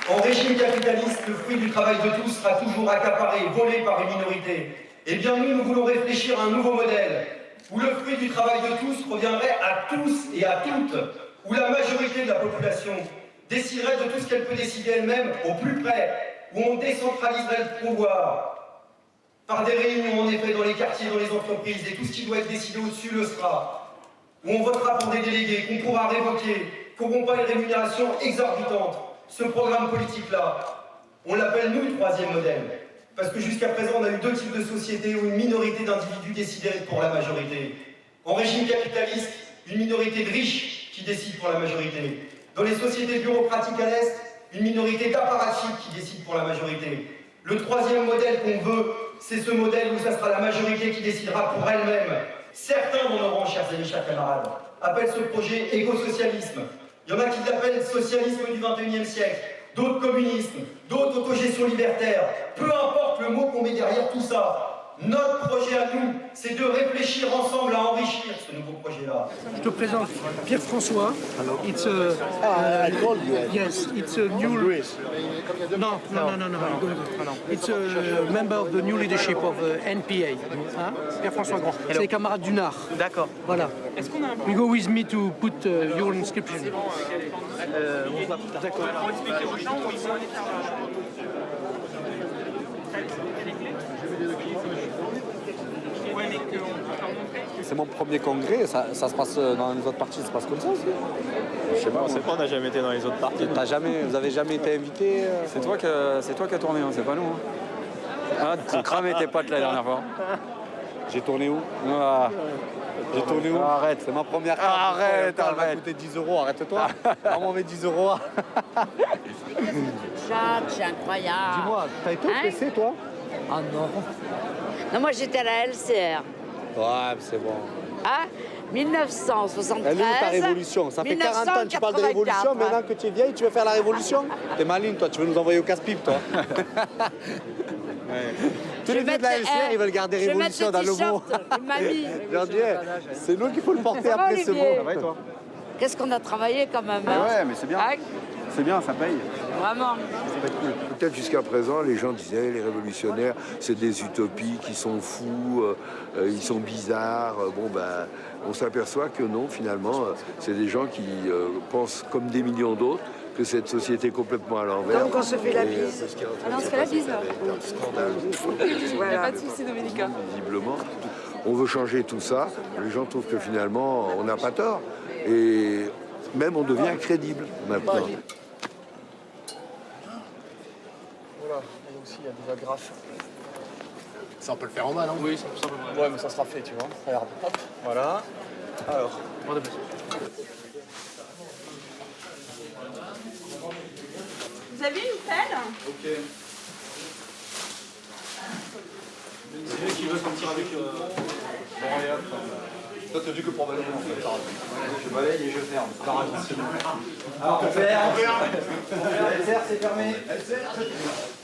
En régime capitaliste, le fruit du travail de tous sera toujours accaparé, volé par une minorité. Eh bien nous voulons réfléchir à un nouveau modèle, où le fruit du travail de tous reviendrait à tous et à toutes, où la majorité de la population déciderait de tout ce qu'elle peut décider elle-même au plus près, où on décentraliserait le pouvoir, par des réunions en effet dans les quartiers, dans les entreprises, et tout ce qui doit être décidé au-dessus le sera, où on votera pour des délégués qu'on pourra révoquer, qu'auront pas une rémunération exorbitante. Ce programme politique-là, on l'appelle nous le troisième modèle, parce que jusqu'à présent on a eu deux types de sociétés où une minorité d'individus décidait pour la majorité. En régime capitaliste, une minorité de riches qui décide pour la majorité. Dans les sociétés bureaucratiques à l'Est, une minorité d'apparatchiks qui décide pour la majorité. Le troisième modèle qu'on veut, c'est ce modèle où ça sera la majorité qui décidera pour elle-même. Certains dans nos rangs, chers amis, chers camarades, appellent ce projet éco-socialisme. Il y en a qui l'appellent socialisme du XXIe siècle, d'autres communisme, d'autres autogestion libertaire. Peu importe le mot qu'on met derrière tout ça. Notre projet à nous, c'est de réfléchir ensemble à enrichir ce nouveau projet-là. Je te présente Pierre-François. It's a, yes, it's a new. No. It's a member of the new leadership of NPA. Hein? Pierre-François Grand. C'est les camarades du Nord. D'accord. Voilà. You go with me to put your inscription. D'accord. C'est mon premier congrès, ça se passe dans les autres partis, ça se passe comme ça aussi. Je sais pas, on sait pas, on n'a jamais été dans les autres partis. Vous avez jamais été invité C'est toi qui as tourné, hein, c'est pas nous. Hein. Ah, tu cramais tes potes la dernière fois. J'ai tourné où J'ai tourné où Arrête, c'est ma première carte. Arrête, elle m'a coûté 10 €, arrête-toi. On m'en met 10 €. Jacques, c'est incroyable. Dis-moi, t'as été au PC toi Ah non. Non, moi j'étais à la LCR. Ouais, c'est bon. Ah, 1973. Elle est où ta révolution? Ça fait 40 ans que tu parles de révolution, maintenant que tu es vieille, tu veux faire la révolution? T'es maligne, toi, tu veux nous envoyer au casse-pipe, toi. Ouais. Tous les vieux de la LCR, ils veulent garder révolution dans le mot. C'est nous qu'il faut le porter après ce mot. Ça va et toi? Qu'est-ce qu'on a travaillé quand même. Ouais, mais c'est bien. C'est bien, ça paye. Vraiment. Peut-être jusqu'à présent, les gens disaient les révolutionnaires, c'est des utopies qui sont fous, ils sont bizarres. Bon, ben, on s'aperçoit que non, finalement, c'est des gens qui pensent comme des millions d'autres que cette société est complètement à l'envers. Donc on se fait la bise. On se fait la bise. Un scandale. Il n'y a pas de souci, Doménica. Visiblement, on veut changer tout ça. Les gens trouvent que finalement, on n'a pas tort. Et même on devient crédible maintenant. Voilà, et aussi il y a des agrafes. Ça on peut le faire en bas, non? Oui, ça peut le faire. Ouais, mais ça sera fait, tu vois. Regarde, hop, voilà. Alors, Vous avez une pelle? Ok. C'est qui veut sortir avec. Bon, allez hop. Toi, t'as vu que pour balayer, en fait. Je balaye et je ferme. Alors, on ferme. LCR, c'est fermé. LCR, c'est fermé.